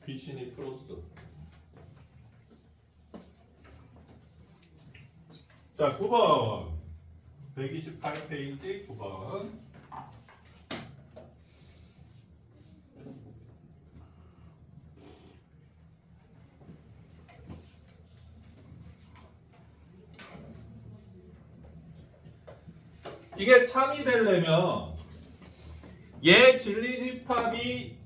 귀신이 풀었어. 자, 9번. 128페이지 9번. 이게 참이 되려면 얘 진리집합이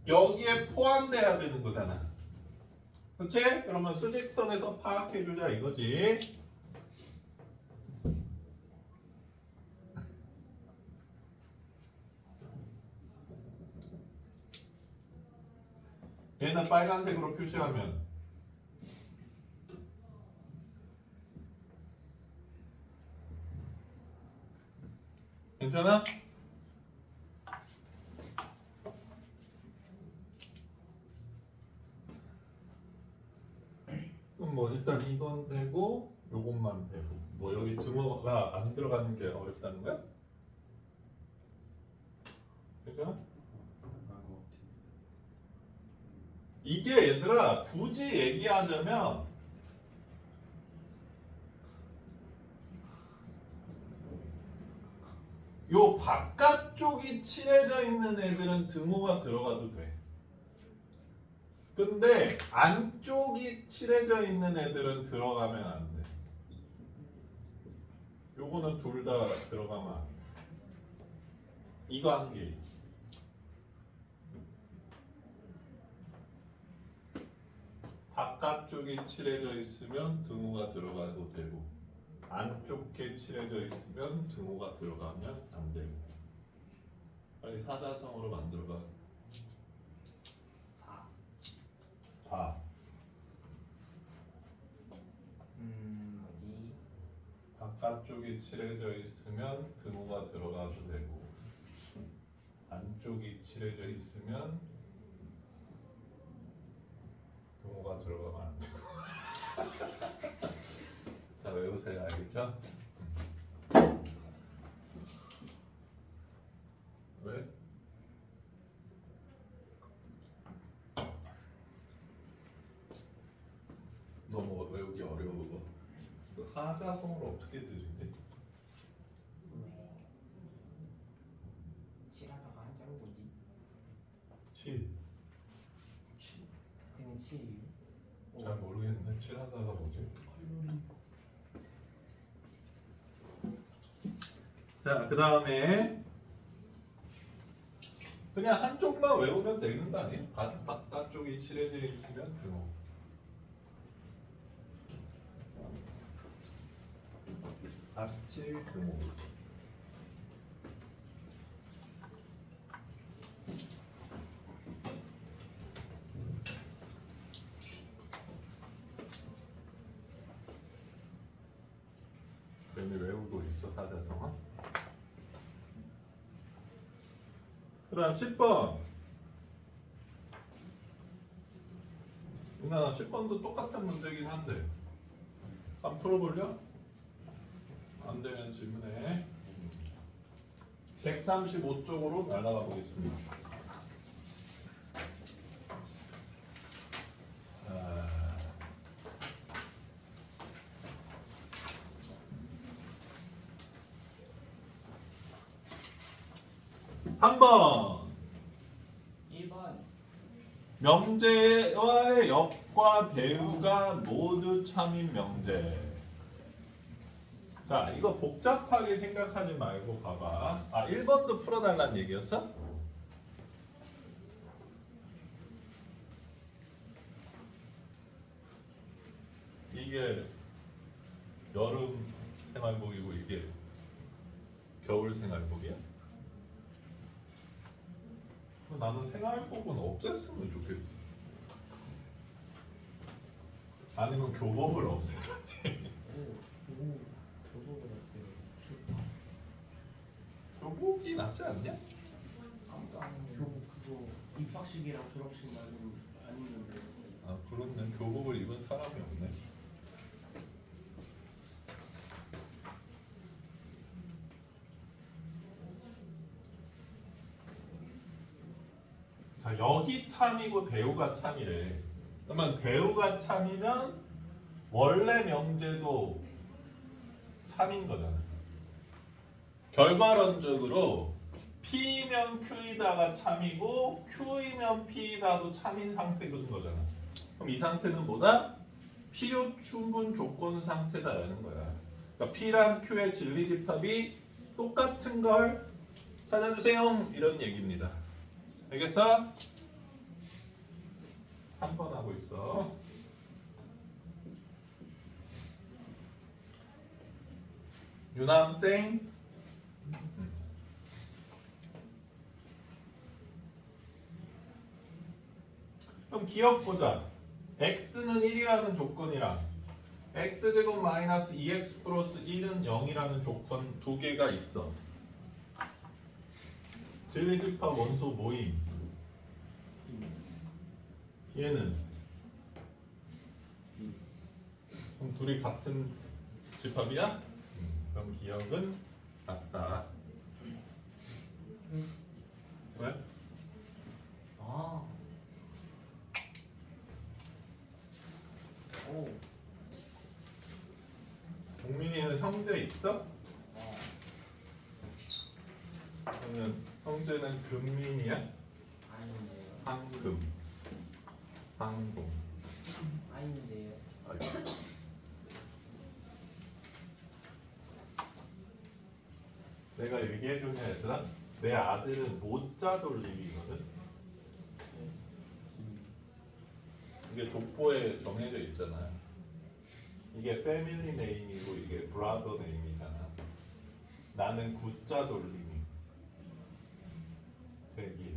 여기에 포함돼야 되는 거잖아. 그치? 그러면 수직선에서 파악해주자 이거지. 얘는 빨간색으로 표시하면 괜찮아? 그럼 뭐 일단 이건 되고 요것만 되고 뭐 여기 등호가 안 들어가는 게 어렵다는 거야? 괜찮아? 이게 얘들아 굳이 얘기하자면 요 바깥쪽이 칠해져 있는 애들은 등호가 들어가도 돼. 근데 안쪽이 칠해져 있는 애들은 들어가면 안 돼. 요거는 둘 다 들어가면 안 돼. 이 관계. 바깥쪽이 칠해져 있으면 등호가 들어가도 되고 안쪽에 칠해져 있으면 등호가 들어가면 안 되고. 빨리 사자성어로 만들어봐. 다. 어디? 바깥쪽이 칠해져 있으면 등호가 들어가도 되고 안쪽이 칠해져 있으면 등호가 들어가면 안 되고. 자, 외우세요. 알겠죠? 왜? 너무 외우기 어려워. 그 사자성어를 어떻게 들으니? 왜? 칠하다가 한자로 뭐지? 7. 그냥 칠이요? 잘 모르겠네. 7 하다가 뭐지? 자, 그 다음에 그냥 한쪽만 외우면 되는 거 아니에요? 바깥쪽이 칠해져 있으면 등호. 앞칠 등호. 뱀이 외우고 있어 사자성어. 그 다음 10번. 누나 10번도 똑같은 문제긴 한데 한번 풀어볼려? 안 되면 질문해. 135쪽으로 날아가 보겠습니다. 아... 3번. 1번. 명제와의 역과 대우가 모두 참인 명제. 자, 이거 복잡하게 생각하지 말고 봐봐. 아, 1번도 풀어달라는 얘기였어? 이게 여름 생활복이고 이게 겨울 생활복이야? 나는 생활복은 없앴으면 좋겠어. 아니면 교복을 없애. 오, 교복을 했어요. 좋다. 교복이 낫지 않냐? 아무도 안 해요. 교복 그거 입학식이랑 졸업식 말고 안 입는데. 아, 그렇네. 교복을 입은 사람이 없네. 자, 여기 참이고 대우가 참이래. 그러면 대우가 참이면 원래 명제도 참인 거잖아. 결과론적으로 P면 Q이다가 참이고 Q이면 P이다도 참인 상태인 거잖아. 그럼 이 상태는 뭐다? 필요 충분 조건 상태다라는 거야. 그러니까 P랑 Q의 진리집합이 똑같은 걸 찾아주세요. 이런 얘기입니다. 알겠어? 3번 하고 있어. 유남생. 그럼 기억 보자. x는 1이라는 조건이랑 x제곱 마이너스 2x 플러스 1은 0이라는 조건 두 개가 있어. 진리집합 원소 모임. 얘는 그럼 둘이 같은 집합이야? 그럼 기억은 같다. 왜? 아. 오. 동민이는 형제 있어? 아. 그러면 형제는 금민이야? 아닌데요. 황금. 황금. 아닌데요. 아이고. 내가 얘기해주냐 얘들아? 내 아들은 모자 돌림이거든? 이게 족보에 정해져 있잖아. 이게 패밀리 네임이고 이게 브라더 네임이잖아. 나는 구자 돌림이. 대기.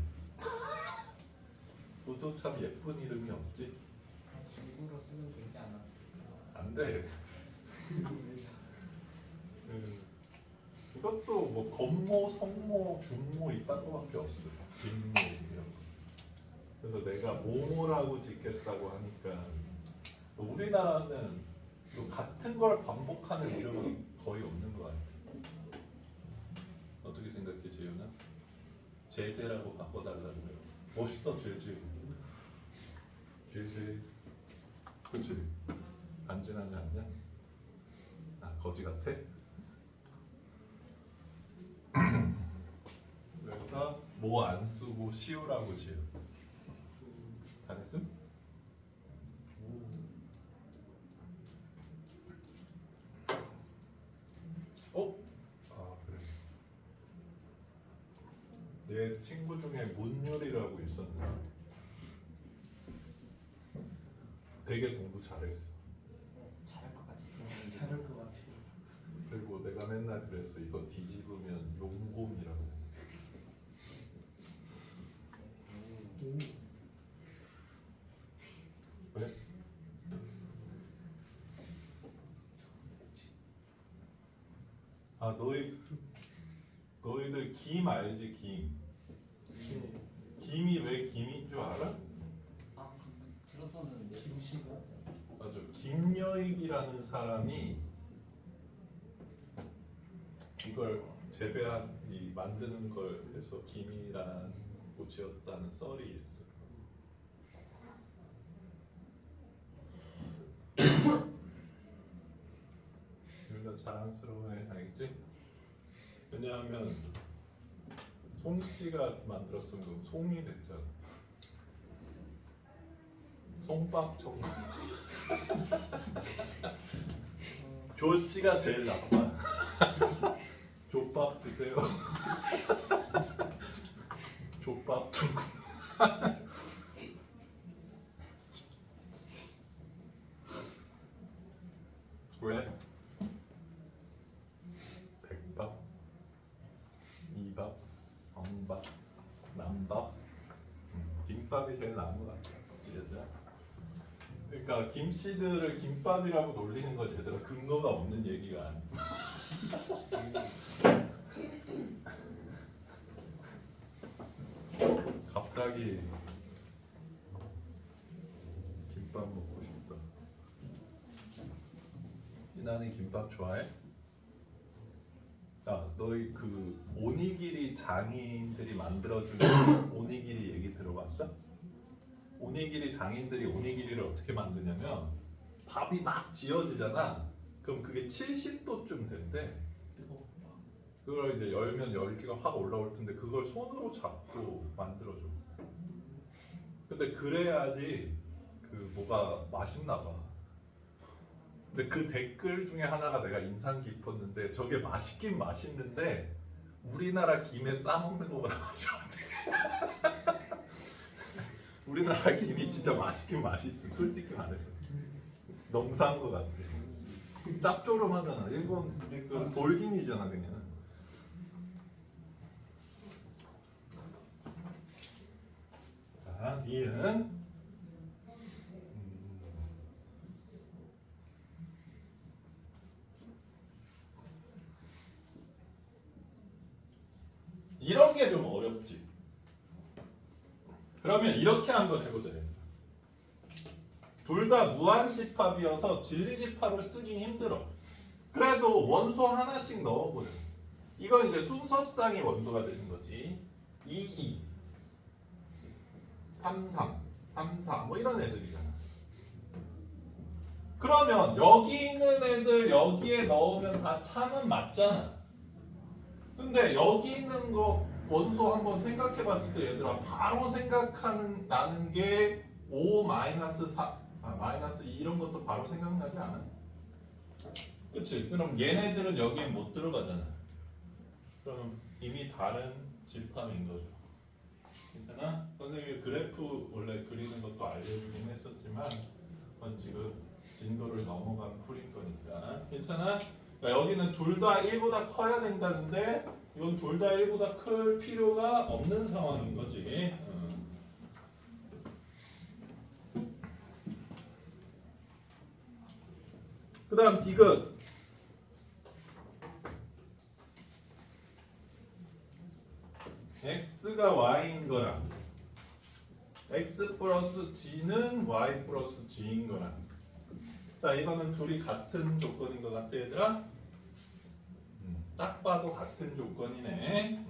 너도 참 예쁜 이름이 없지? 일부러 쓰면 되지 않았을까? 안 돼. 이것도 뭐 건모, 성모, 중모 이딴 거밖에 없어. 진모 이런 거. 그래서 내가 모모라고 짓겠다고 하니까 우리나라는 또 같은 걸 반복하는 이름은 거의 없는 것 같아. 어떻게 생각해, 재윤아? 제제라고 바꿔달라고요. 멋있다, 제제. 제제. 그치? 간지나지 않냐? 아, 거지 같아? 그래서 뭐 안 쓰고 시우라고 지어. 잘했음? 어? 아 그래. 내 친구 중에 문율이라고 있었는데 되게 공부 잘했어. 잘할 것 같이 생겼는데. 잘할 것 같아. 그리고 내가 맨날 그랬어. 이거 뒤집으면 용곰이라고. 왜? 아 너희들 김 알지 김? 김이 왜 김인 줄 알아? 아, 들었었는데. 김씨가? 맞아. 김여익이라는 사람이 이걸 재배한 만드는 걸 해서 김이라고 지었다는 썰이 있어. 우리가 자랑스러워해, 알겠지? 왜냐하면 송 씨가 만들었으면 그럼 송이 됐잖아. 송밥 전국. 조 씨가 제일 나빠. 족밥 드세요. 족밥 전국. 왜? 백밥, 이밥, 엄밥, 남밥, 김밥이 제일 나은 것 같아. 얘들아. 그러니까 김씨들을 김밥이라고 놀리는 건 얘들아 근거가 없는 얘기가 아니야. 갑자기 김밥 먹고 싶다. 나는 김밥 좋아해? 야, 너희 그 오니기리 장인들이 만들어주는 오니기리 얘기 들어봤어? 오니기리 장인들이 오니기리를 어떻게 만드냐면 밥이 막 지어지잖아. 그럼 그게 70도쯤 된대. 뜨거워. 그걸 이제 열면 열기가 확 올라올 텐데 그걸 손으로 잡고 만들어줘. 근데 그래야지 그 뭐가 맛있나 봐. 근데 그 댓글 중에 하나가 내가 인상 깊었는데 저게 맛있긴 맛있는데 우리나라 김에 싸먹는 것보다 맛이 없대. 우리나라 김이 진짜 맛있긴 맛있어. 솔직히 말해서 너무 싼 것 같아. 짭조름하잖아. 일본 그 돌김이잖아 그냥. 자, 니은 이런 게 좀 어렵지. 그러면 이렇게 한번 해보자. 둘 다 무한집합이어서 진리집합을 쓰긴 힘들어. 그래도 원소 하나씩 넣어보자. 이건 이제 순서상의 원소가 되는 거지. 2, 2, 3, 3, 3, 4 뭐 이런 애들이잖아. 그러면 여기 있는 애들 여기에 넣으면 다 참은 맞잖아. 근데 여기 있는 거 원소 한번 생각해 봤을 때 얘들아 바로 생각하는 나는 게 5 마이너스 4 마이너스 2 이런 것도 바로 생각나지 않아? 그치? 그럼 얘네들은 여기에 못 들어가잖아. 그럼 이미 다른 집합인 거죠. 괜찮아? 선생님이 그래프 원래 그리는 것도 알려주긴 했었지만 그건 지금 진도를 넘어간 풀인 거니까 괜찮아? 그러니까 여기는 둘 다 1보다 커야 된다는데 이건 둘 다 1보다 클 필요가 없는 상황인 거지. 그 다음 디귿 x가 y인 거랑 x 플러스 g는 y 플러스 g인 거랑 자 이거는 둘이 같은 조건인 것 같아 얘들아? 딱 봐도 같은 조건이네.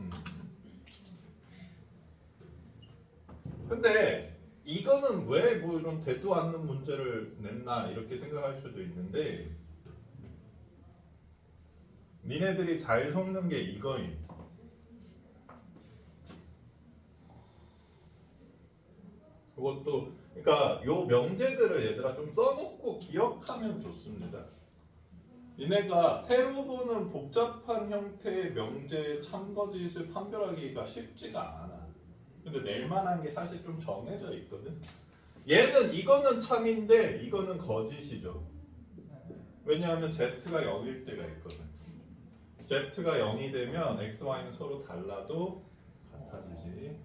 근데 이거는 왜 뭐 이런 대도 않는 문제를 냈나 이렇게 생각할 수도 있는데 니네들이 잘 속는 게 이거임. 그것도 그러니까 요 명제들을 얘들아 좀 써놓고 기억하면 좋습니다. 니네가 새로 보는 복잡한 형태의 명제 참거짓을 판별하기가 쉽지가 않아. 근데 낼 만한 게 사실 좀 정해져 있거든. 얘는 이거는 참인데 이거는 거짓이죠. 왜냐하면 z가 0일 때가 있거든. z가 0이 되면 x, y는 서로 달라도 같아지지.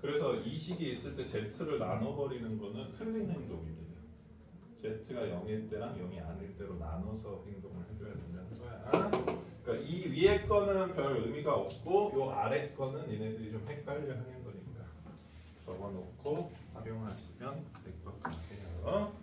그래서 이 식이 있을 때 z를 나눠버리는 거는 틀린 행동입니다. z가 0일 때랑 0이 아닐 때로 나눠서 행동을 해줘야 된다는 거야. 그러니까 이 위에 거는 별 의미가 없고 요 아래 거는 얘네들이 좀 헷갈려 하는 거니까 적어놓고 활용하시면 될 것 같아요.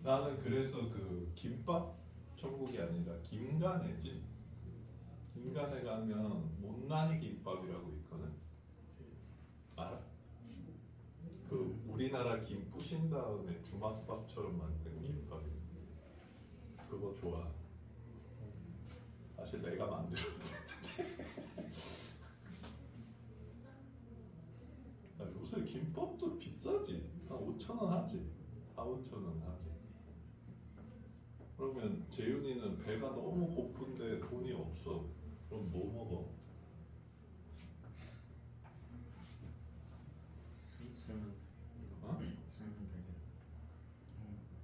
나는 그래서 그 김밥 천국이 아니라 김간해지. 김간해 가면 못난이 김밥이라고 있거든. 알아? 그 우리나라 김 부신 다음에 주먹밥처럼 만든 김밥이. 그거 좋아. 사실 내가 만들었어. 요새 김밥도 비싸지. 한 5,000원 하지. 4, 5,000원 하지. 그러면 재윤이는 배가 너무 고픈데 돈이 없어. 그럼 뭐 먹어? 어?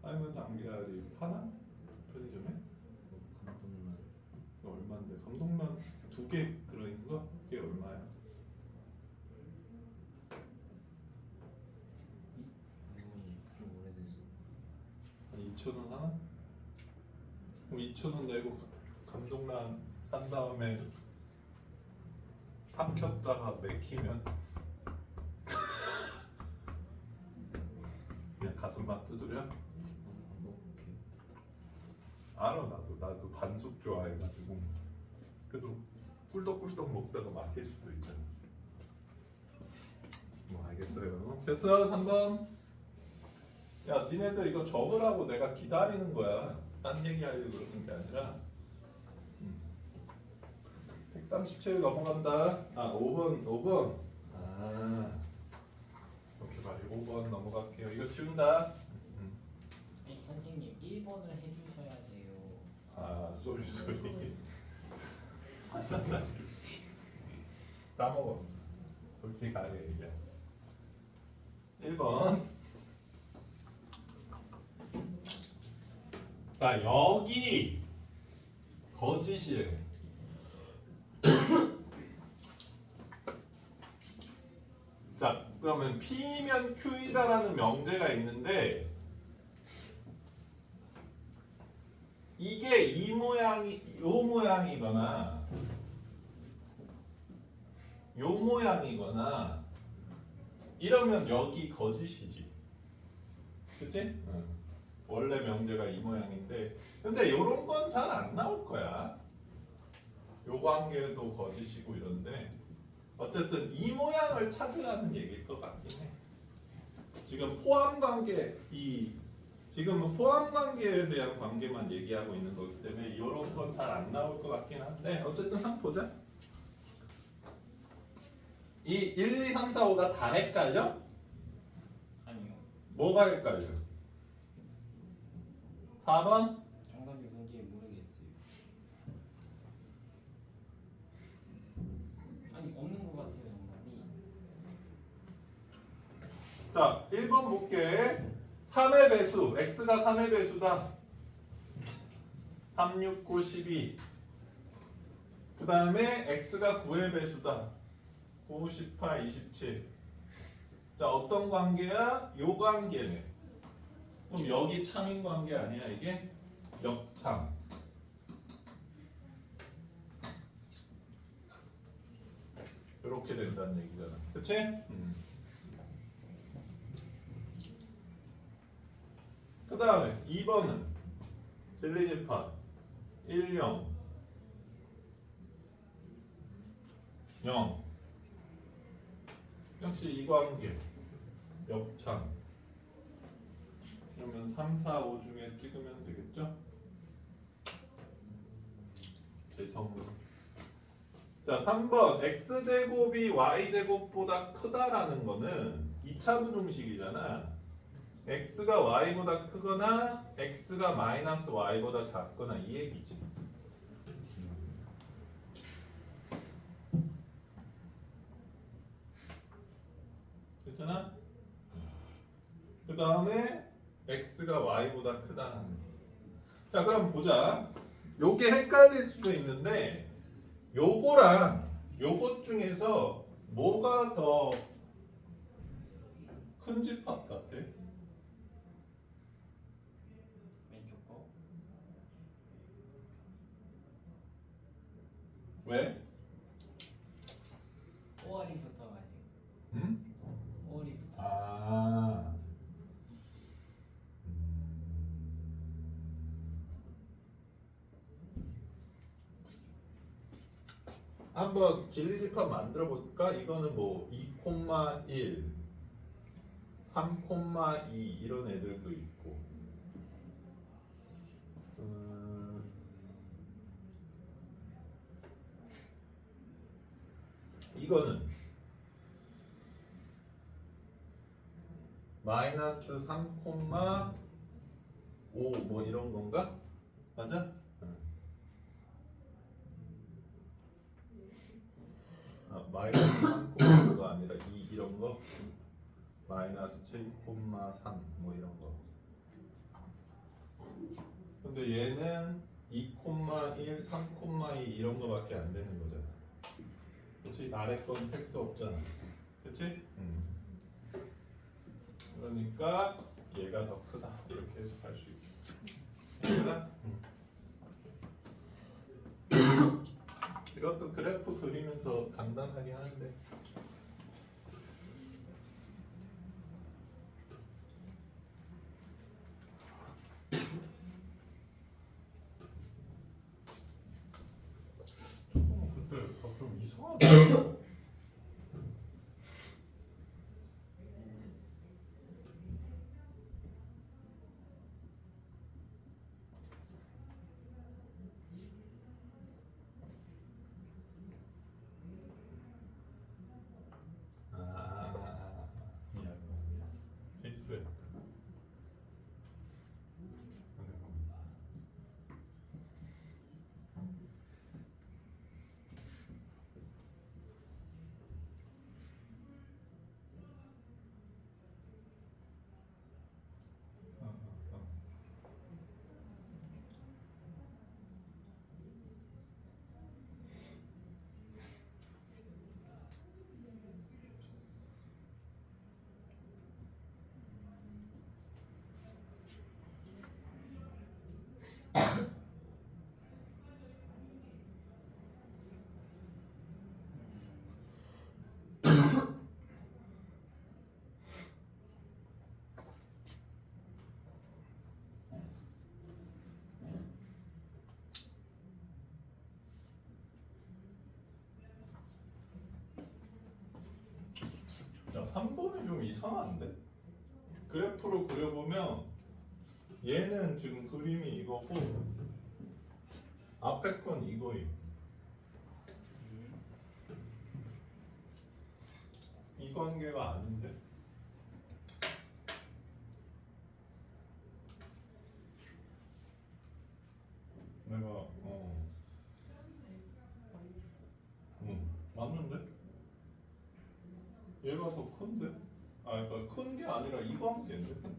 삶은 달걀이 하나? 편의점에? 감동만. 이거 얼마인데? 감동만 2개 들어있는 거? 그게 얼마야? 이건 좀 오래돼서. 한 2,000원 하나? 2,000원 내고 감독란 산 다음에 삼켰다가 맥히면 그냥 가슴만 두드려? 오케이. 알아 나도 반숙 좋아해가지고 그래도 꿀떡꿀떡 먹다가 막힐 수도 있잖아. 뭐 알겠어요. 됐어 3번. 야 니네들 이거 적으라고 내가 기다리는 거야. 딴 얘기하려고 그러는 게 아니라 137 넘어간다. 아 5번 아 이렇게 말이 5번 넘어갈게요. 이거 치운다. 아니 선생님 1번을 해주셔야 돼요. 아 쏘리 까먹었어. 솔직하게 얘기해. 1번. 자 여기 거짓이래. 자 그러면 P면 Q이다라는 명제가 있는데 이게 이 모양이 요 모양이거나 요 모양이거나 이러면 여기 거짓이지. 그치? 응. 원래 명제가 이 모양인데 근데 요런 건 잘 안 나올 거야. 요 관계도 거짓이고 이런데 어쨌든 이 모양을 찾으라는 얘기일 것 같긴 해. 지금 포함 관계 지금은 포함 관계에 대한 관계만 얘기하고 있는 거기 때문에 이런 건 잘 안 나올 것 같긴 한데 어쨌든 한번 보자. 이 1, 2, 3, 4, 5가 다 헷갈려? 아니요. 뭐가 헷갈려? 4번? 정답이 뭔지 모르겠어요. 아니 없는 것 같아요 정답이. 자 1번 볼게. 3의 배수 x가 3의 배수다. 3, 6, 9, 12. 그 다음에 x가 9의 배수다. 9, 18, 27. 자 어떤 관계야? 요 관계네. 그럼 여기 참인 관계 아니야 이게? 역참. 이렇게 된다는 얘기잖아. 그치? 그 다음에 2번은 진리집합 1, 0 0 역시 이 관계 역참. 그러면 3, 4, 5 중에 찍으면 되겠죠? 재성으로. 자 3번 x제곱이 y제곱보다 크다라는 거는 2차 부등식이잖아. x가 y보다 크거나 x가 마이너스 y보다 작거나 이 얘기지. 괜찮아? 그 다음에 x가 y보다 크다는 거. 자 그럼 보자. 요게 헷갈릴 수도 있는데 요거랑 요것 중에서 뭐가 더 큰 집합 같아? 왼쪽 거. 왜? 5월이 붙어가지고. 응? 5월이 붙어. 아. 한번 진리집합 만들어 볼까? 이거는 뭐 2,1, 3,2 이런 애들도 있고. 이거는 마이너스 3,5 뭐 이런 건가? 맞아? 응. 아, 마이너스 3,5가 아니라 이런 거 마이너스 7,3 뭐 이런 거. 근데 얘는 2,1, 3,2 이런 거밖에 안 되는 거잖아. 그렇지? 아래 건 택도 없잖아. 그렇지? 그러니까 얘가 더 크다 이렇게 해석할 수 있겠다. 얘가 이것도 그래프 그리면 더 간단하게 하는데. 근데 좀 이상하다. 미안. 실수했다. 야, 3번이 좀 이상한데? 그래프로 그려보면 얘는 지금 그림이 이거고 앞에 건 이거임. 이 관계가 아닌데? 내가 맞는데? 얘가 더 큰데? 아, 그러니까 큰 게 아니라 이 관계인데?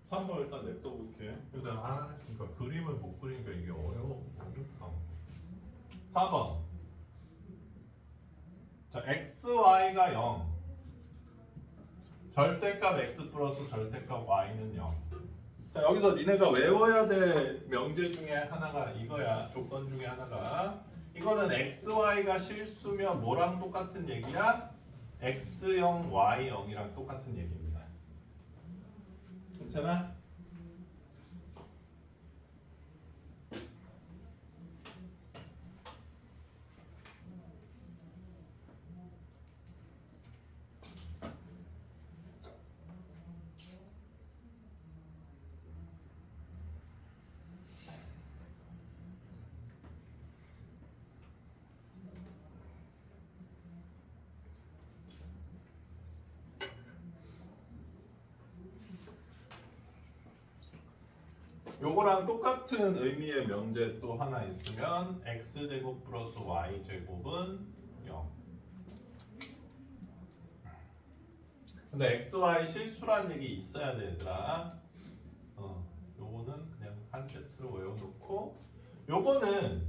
3번 일단 냅둬볼게. 근데 그러니까 그림을 못 그리니까 이게 어렵다. 4번. 자, xy가 0. 절대값 x 플러스 절대값 y는 0. 자, 여기서 니네가 외워야 될 명제 중에 하나가 이거야. 조건 중에 하나가. 이거는 xy가 실수면 뭐랑 똑같은 얘기야? x0, y0이랑 똑같은 얘기입니다. 괜찮아? 요거랑 똑같은 의미의 명제 또 하나 있으면 x제곱 플러스 y제곱은 0. 근데 xy 실수란 얘기 있어야 돼, 얘들아. 요거는 그냥 한 세트로 외워놓고, 요거는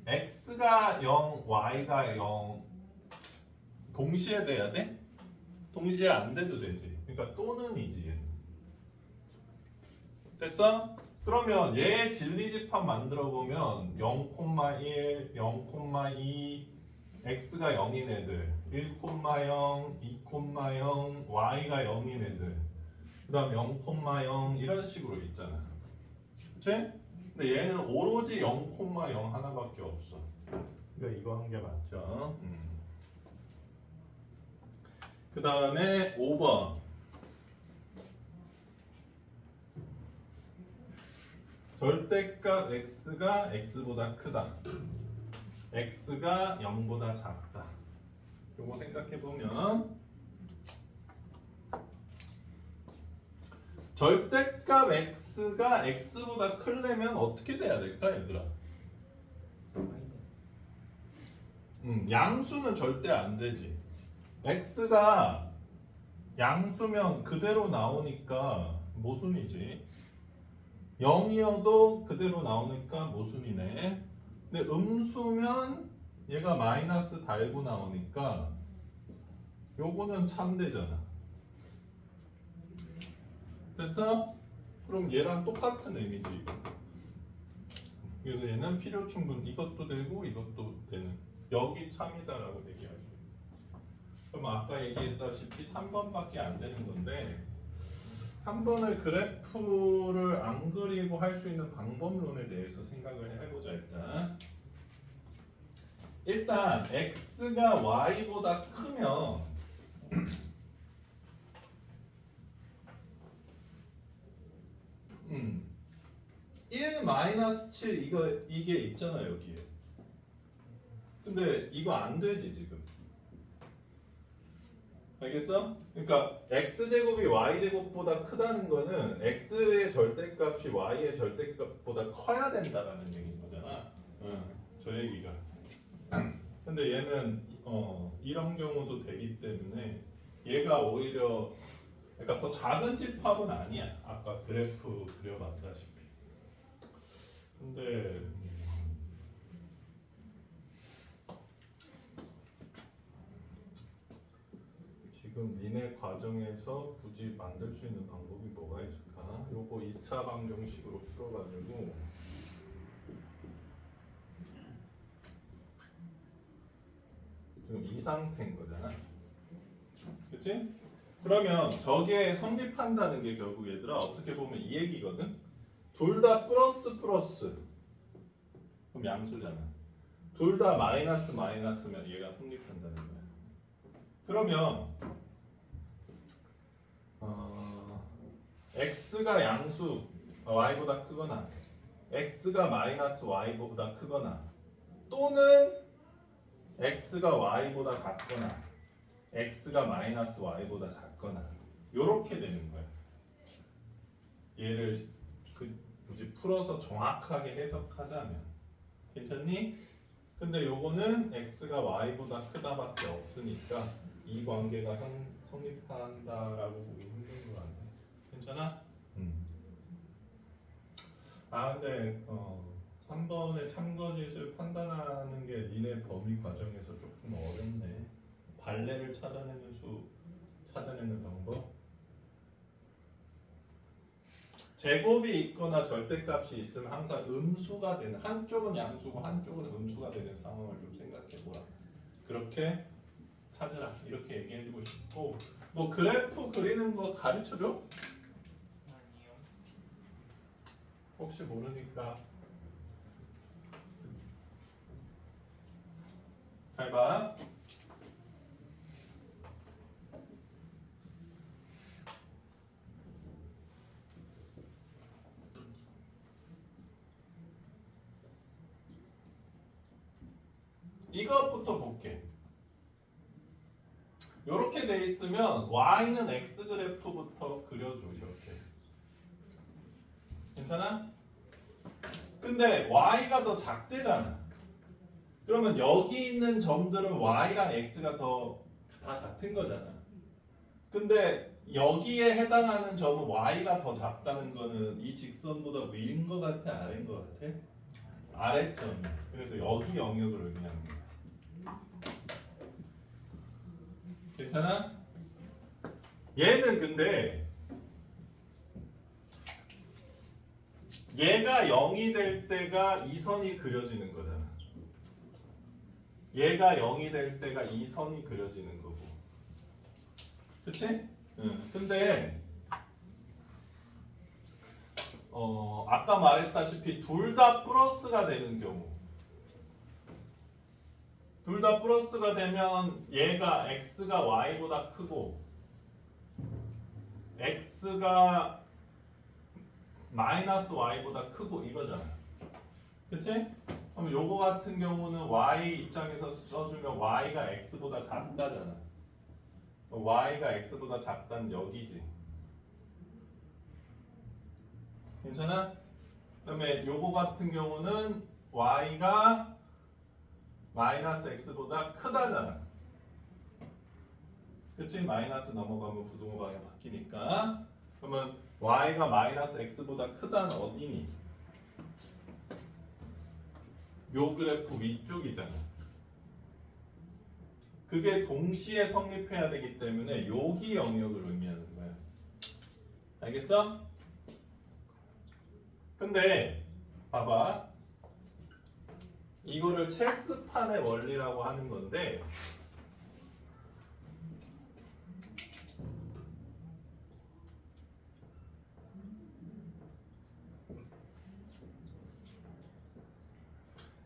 x가 0, y가 0 동시에 돼야 돼? 동시에 안 돼도 되지. 그러니까 또는이지. 얘는. 됐어? 그러면 얘 진리집합 만들어 보면 0,1, 0,2, x가 0인 애들, 1,0, 2,0, y가 0인 애들, 그 다음 0,0 이런 식으로 있잖아. 그치? 근데 얘는 오로지 0,0 하나밖에 없어. 그러니까 이거 한 게 맞죠? 그 다음에 5번. 절대값 x가 x보다 크다. x가 0보다 작다. 요거 생각해보면 절대값 x가 x보다 크려면 어떻게 돼야 될까, 얘들아? 양수는 절대 안 되지. x가 양수면 그대로 나오니까 모순이지. 0이어도 그대로 나오니까 모순이네. 근데 음수면 얘가 마이너스 달고 나오니까 요거는 참되잖아. 됐어? 그럼 얘랑 똑같은 의미지 이거. 그래서 얘는 필요 충분 이것도 되고 이것도 되는 여기 참이다라고 얘기하죠. 그럼 아까 얘기했다시피 3번밖에 안 되는 건데 한 번을 그래프를 안 그리고 할 수 있는 방법론에 대해서 생각을 해보자 일단 x가 y보다 크면 1-7 이게 있잖아 여기에. 근데 이거 안 되지 지금. 알겠어? 그러니까 x제곱이 y제곱보다 크다는 거는 x의 절대값이 y의 절대값보다 커야 된다라는 얘기인 거잖아. 저 얘기가. 근데 얘는 이런 경우도 되기 때문에 얘가 오히려 그러니까 더 작은 집합은 아니야. 아까 그래프 그려봤다시피. 근데 지금 니네 과정에서 굳이 만들 수 있는 방법이 뭐가 있을까? 요거 2차 방정식으로 풀어가지고 지금 이 상태인 거잖아. 그치? 그러면 저게 성립한다는 게 결국 얘들아 어떻게 보면 이 얘기거든? 둘 다 플러스 플러스 그럼 양수잖아. 둘 다 마이너스 마이너스면 얘가 성립한다는 거야. 그러면 x가 양수 y보다 크거나 x가 마이너스 y보다 크거나 또는 x가 y보다 작거나 x가 마이너스 y보다 작거나 요렇게 되는 거야. 얘를 굳이 풀어서 정확하게 해석하자면 괜찮니? 근데 요거는 x가 y보다 크다밖에 없으니까 이 관계가 성립한다라고 보기 힘든 거 같네. 괜찮아? 근데 3번의 참거짓을 판단하는 게 니네 범위 과정에서 조금 어렵네. 발레를 찾아내는 방법. 제곱이 있거나 절대값이 있으면 항상 음수가 되는 한쪽은 양수고 한쪽은 음수가 되는 상황을 좀 생각해보라. 그렇게 찾으라 이렇게 얘기해주고 싶고 뭐 그래프 그리는 거 가르쳐줘? 아니요. 혹시 모르니까 잘 봐. 이것부터 볼게. 이렇게 돼 있으면 y는 x 그래프부터 그려줘 이렇게. 괜찮아? 근데 y가 더 작대잖아. 그러면 여기 있는 점들은 y랑 x가 다 같은 거잖아. 근데 여기에 해당하는 점은 y가 더 작다는 거는 이 직선보다 위인 것 같아, 아래인 것 같아? 아래점. 그래서 여기 영역을 의미하는 거야. 괜찮아? 얘는 근데 얘가 0이 될 때가 이 선이 그려지는 거잖아. 얘가 0이 될 때가 이 선이 그려지는 거고. 그치? 응. 근데 아까 말했다시피 둘 다 플러스가 되는 경우 둘 다 플러스가 되면 얘가 x가 y보다 크고 x가 마이너스 y보다 크고 이거잖아. 그치? 그럼 요거 같은 경우는 y 입장에서 써주면 y가 x보다 작다잖아. y가 x보다 작다는 여기지. 괜찮아? 그다음에 요거 같은 경우는 y가 마이너스 x보다 크다잖아. 그치? 마이너스 넘어가면 부등호 방향 바뀌니까. 그러면 y가 마이너스 x보다 크다는 어디니? 요 그래프 위쪽이잖아. 그게 동시에 성립해야 되기 때문에 여기 영역을 의미하는 거야. 알겠어? 근데 봐봐. 이거를 체스판의 원리라고 하는 건데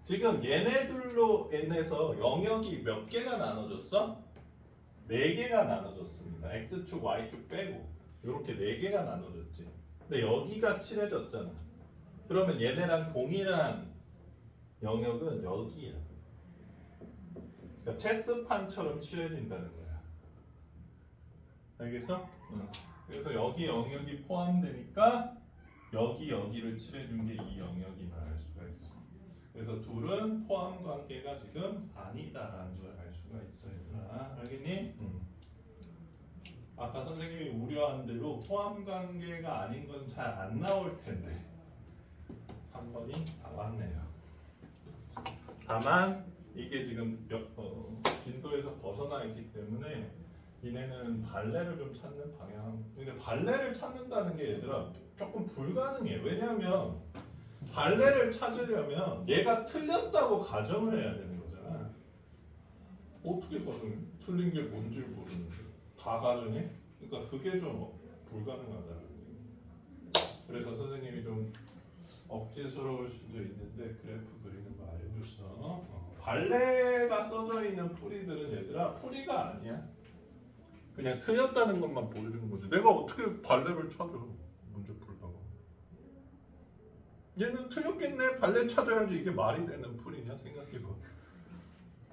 지금 얘네들로 인해서 영역이 몇 개가 나눠졌어? 4개가 나눠졌습니다. X축, Y축 빼고 이렇게 4개가 나눠졌지. 근데 여기가 칠해졌잖아. 그러면 얘네랑 동일한 영역은 여기야. 그러니까 체스판처럼 칠해진다는 거야. 알겠어? 응. 그래서 여기 영역이 포함되니까 여기를 칠해준 게 이 영역임을 알 수가 있어. 그래서 둘은 포함 관계가 지금 아니다라는 걸 알 수가 있어, 얘들아. 알겠니? 아까 선생님이 우려한 대로 포함 관계가 아닌 건 잘 안 나올 텐데 3번이 나왔네요. 다만 이게 지금 진도에서 벗어나 있기 때문에 니네는 발레를 좀 찾는 방향. 근데 발레를 찾는다는 게 얘들아 조금 불가능해. 왜냐하면 발레를 찾으려면 얘가 틀렸다고 가정을 해야 되는 거잖아. 어떻게 가정해? 틀린 게 뭔지 모르는데 다 가정해? 그러니까 그게 좀 불가능하다는 거예요. 그래서 선생님이 좀 억지스러울 수도 있는데 그래프 그리는 거 알려줬어. 발레가 써져 있는 풀이들은 얘들아 풀이가 아니야. 그냥 틀렸다는 것만 보여주는 거지. 내가 어떻게 발레를 찾아? 문제 풀다가. 얘는 틀렸겠네. 발레 찾아야지 이게 말이 되는 풀이냐 생각해봐.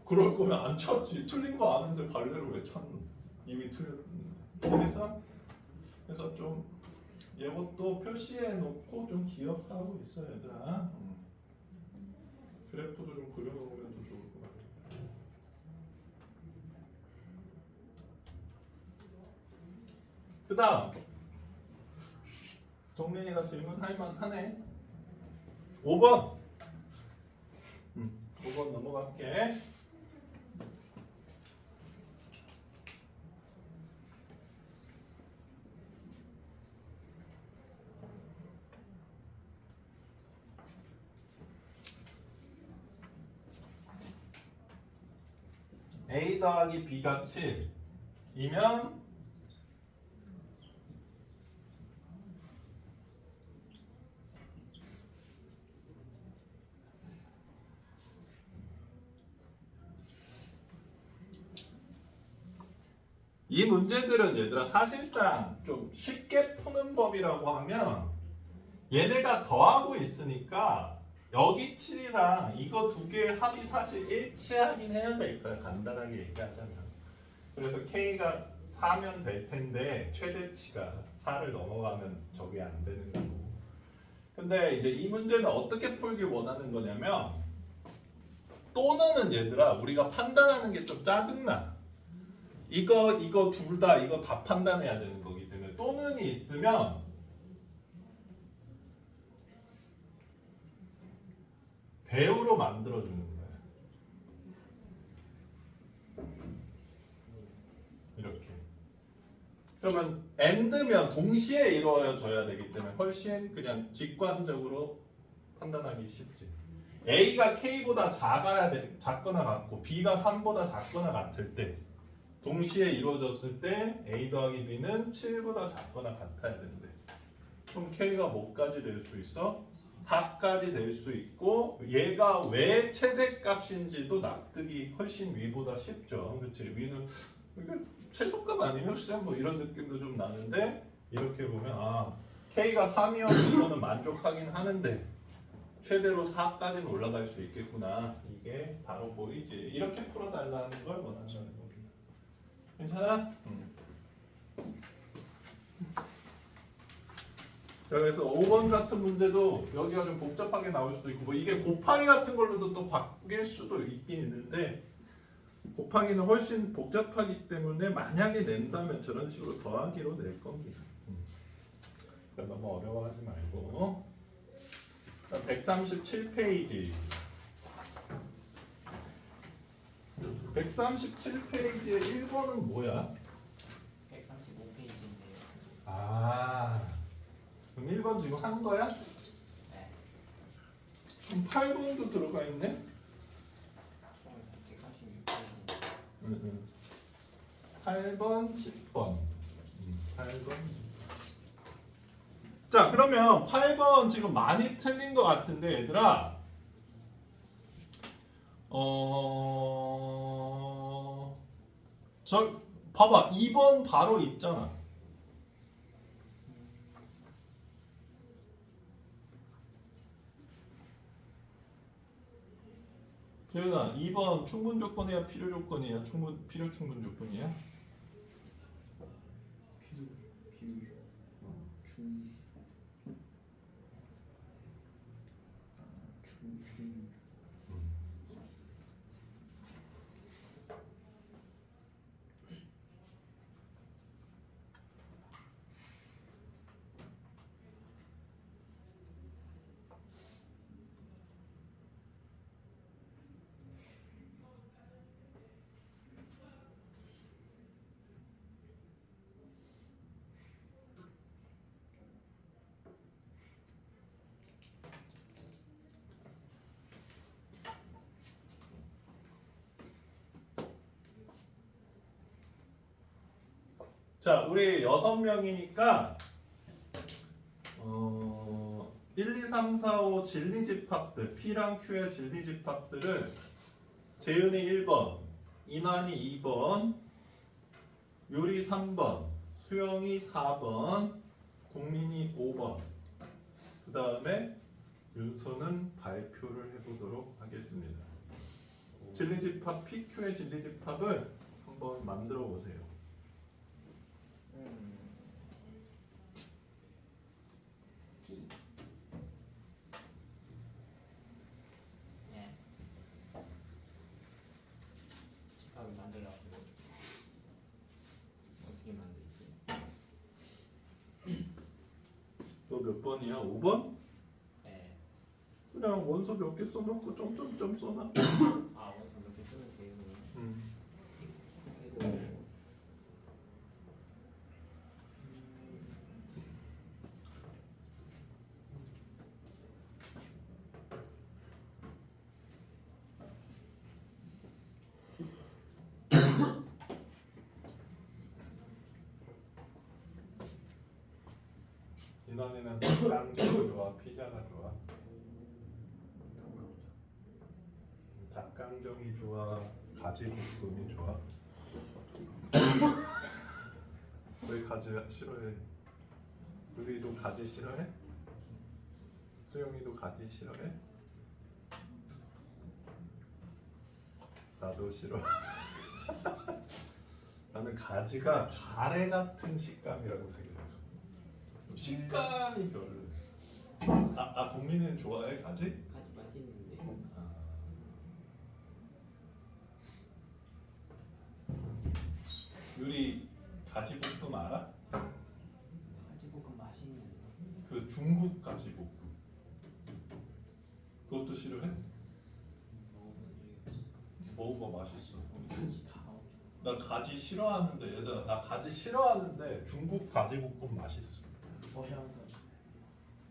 그럴 거면 안 찾지. 틀린 거 아는데 발레를 왜 찾는? 이미 틀렸는데. 그래서 좀 이것도 표시해 놓고 좀 기억하고 있어 얘들아. 그래프도 좀 그려놓으면 더 좋을 것 같아. 그 다음 정민이가 질문할 만하네. 5번 5번 넘어갈게. A 더하기 B가 7이면 이 문제들은 얘들아 사실상 좀 쉽게 푸는 법이라고 하면 얘네가 더하고 있으니까 여기 7이랑 이거 두 개의 합이 사실 일치하긴 해야 될 거야. 간단하게 얘기하자면. 그래서 K가 4면 될 텐데 최대치가 4를 넘어가면 저게 안 되는 거고. 근데 이제 이 문제는 어떻게 풀길 원하는 거냐면 또는 얘들아 우리가 판단하는 게 좀 짜증나. 이거 둘 다 이거 다 판단해야 되는 거기 때문에 또는이 있으면 배우로 만들어주는 거야. 이렇게. 그러면 AND면 동시에 이루어져야 되기 때문에 훨씬 그냥 직관적으로 판단하기 쉽지. A가 K보다 작거나 같고 B가 3보다 작거나 같을 때 동시에 이루어졌을 때 A 더하기 B는 7보다 작거나 같아야 된대. 그럼 K가 뭐까지 될 수 있어? 4까지 될 수 있고 얘가 왜 최대값인지도 납득이 훨씬 위보다 쉽죠. 그치? 위는 이게 최소값 아니에요? 쌤 뭐 이런 느낌도 좀 나는데 이렇게 보면 아 K가 3이었는 거는 만족하긴 하는데 최대로 4까지는 올라갈 수 있겠구나. 이게 바로 보이지. 이렇게 풀어달라는 걸 원한다는 겁니다. 괜찮아? 그래서 5번 같은 문제도 여기가 좀 복잡하게 나올 수도 있고 뭐 이게 곱하기 같은 걸로도 또 바뀔 수도 있긴 있는데 곱하기는 훨씬 복잡하기 때문에 만약에 낸다면 저런 식으로 더하기로 낼 겁니다. 그러니까 너무 어려워하지 말고 137페이지 137페이지의 1번은 뭐야? 135페이지인데요. 아 그럼 1번 지금 한 거야? 그럼 8번도 들어가 있네? 총 136페이지. 응. 8번, 10번. 8번. 자, 그러면 8번 지금 많이 틀린 것 같은데 얘들아. 저 봐봐. 2번 바로 있잖아. 재윤아, 2번 충분 조건이야, 필요 조건이야? 필요 충분 조건이야? 자, 우리 6명이니까 1, 2, 3, 4, 5 진리집합들 P랑 Q의 진리집합들을 재윤이 1번, 인환이 2번, 유리 3번, 수영이 4번, 국민이 5번. 그 다음에 윤서는 발표를 해보도록 하겠습니다. 진리집합 PQ의 진리집합을 한번 만들어 보세요. P. 네. 집합을 만들라고. 어떻게 만들지? 너 몇 번이야? 5번? 네. 그냥 원소 몇 개 써놓고 점점점 써놔. 아, 원서 몇개 쓰면 돼요. 음. 인원이는 닭강정이 좋아, 피자가 좋아? 닭강정이 좋아, 가지볶음이 좋아? 왜 가지 싫어해? 우리도 가지 싫어해? 수영이도 가지 싫어해? 나도 싫어. 나는 가지가 가래 같은 식감이라고 생각해. 식감이 별로. 동민이는 좋아해 가지? 같이 맛있는데. 유리 가지볶음 알아? 가지볶음 맛있는데. 그 중국 가지볶음. 그것도 싫어해? 먹어봐, 맛있어. 나 가지 싫어하는데 얘들아, 나 가지 싫어하는데 중국 가지볶음 맛있어. 어향까지.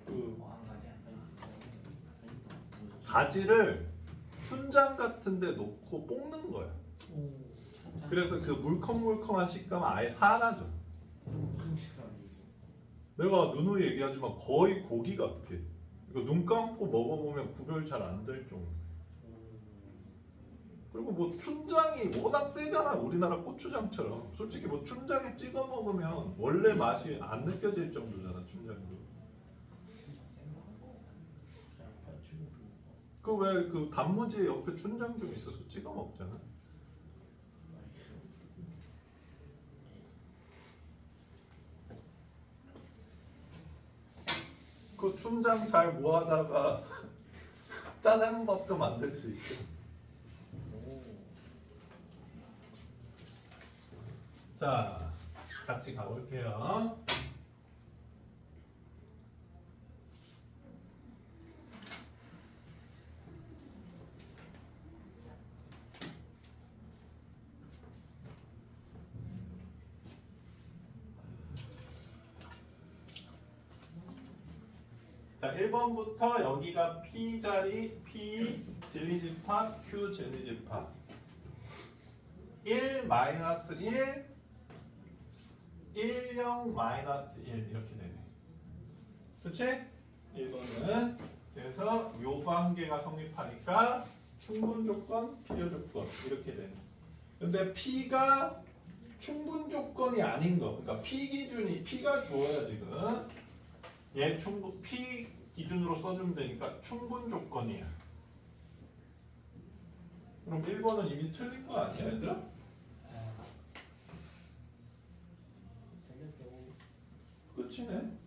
그 한 가지 아니야? 가지를 춘장 같은데 놓고 볶는 거야. 오. 그래서 그 물컹물컹한 식감은 아예 사라져. 무슨 식감이? 내가 누누이 얘기하지만 거의 고기 같아. 이거 눈 감고 먹어보면 구별 잘 안 될 정도. 그리고 뭐 춘장이 워낙 세잖아. 우리나라 고추장처럼. 솔직히 뭐 춘장에 찍어 먹으면 원래 맛이 안 느껴질 정도잖아. 춘장도. 그 왜 그 단무지 옆에 춘장 좀 있어서 찍어 먹잖아. 그 춘장 잘 모아다가 짜장밥도 만들 수 있어. 자, 같이 가볼게요. 자, 1번부터 여기가 P 자리, P 진리집합, Q 진리집합. 1, 마이너스 1, 1, 0, 마이너스 1 이렇게 되네. 그치? 1번은 그래서 요 관계가 성립하니까 충분 조건, 필요 조건 이렇게 되네. 근데 P가 충분 조건이 아닌 거. 그러니까 P 기준이 P가 주어야 지금. 얘 충분 P 기준으로 써주면 되니까 충분 조건이야. 그럼 1번은 이미 틀린 거 아니야, 얘들아? 살려줘. 끝이네.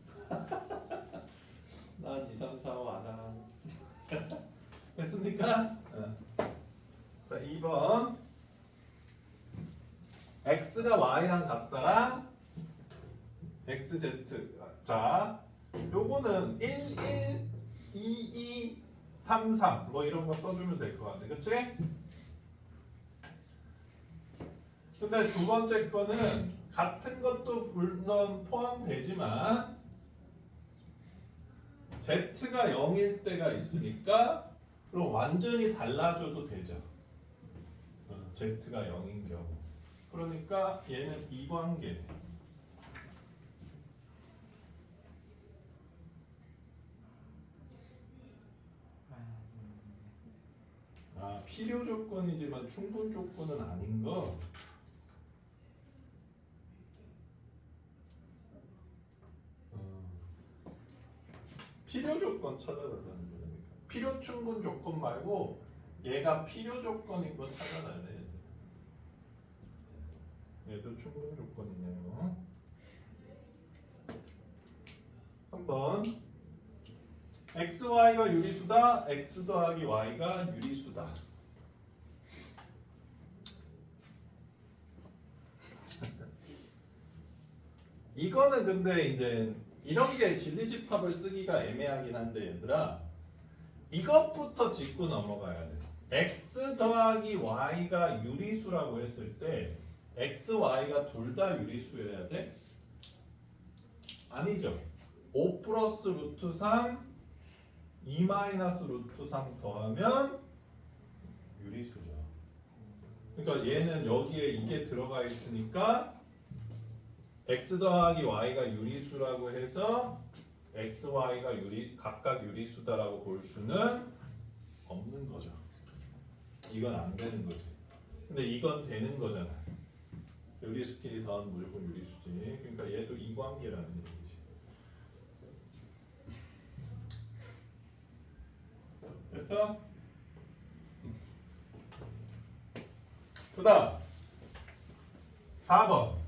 난 2, 3, 4, 5 아장. 됐습니까? 자, 2번. x가 y랑 같다랑 xz. 자, 요거는 1, 1, 2, 2, 3, 3 뭐 이런 거 써주면 될 것 같아. 그치? 근데 두 번째 거는 같은 것도 물론 포함되지만 z가 0일 때가 있으니까 그럼 완전히 달라져도 되죠. z가 0인 경우. 그러니까 얘는 이관계네. 아, 필요 조건이지만 충분 조건은 아닌 거. 필요 조건 찾아달라는 거니까. 필요 충분 조건 말고 얘가 필요 조건인 건 찾아놔야 돼. 얘도 충분 조건이네요. 3번. x, y가 유리수다. x 더하기 y가 유리수다. 이거는 근데 이제 이런 게 진리집합을 쓰기가 애매하긴 한데 얘들아, 이것부터 짚고 넘어가야 돼. x 더하기 y가 유리수라고 했을 때 x, y가 둘 다 유리수여야 돼? 아니죠. 5 플러스 루트 3, 2 마이너스 루트 3 더하면 유리수죠. 그러니까 얘는 여기에 이게 들어가 있으니까 x 더하기 y가 유리수라고 해서 x, y가 각각 유리수다라고 볼 수는 없는 거죠. 이건 안 되는 거지. 근데 이건 되는 거잖아. 유리수끼리 더한 무조건 유리수지. 그러니까 얘도 이관계라는 얘기지. 됐어? 그 다음 4번.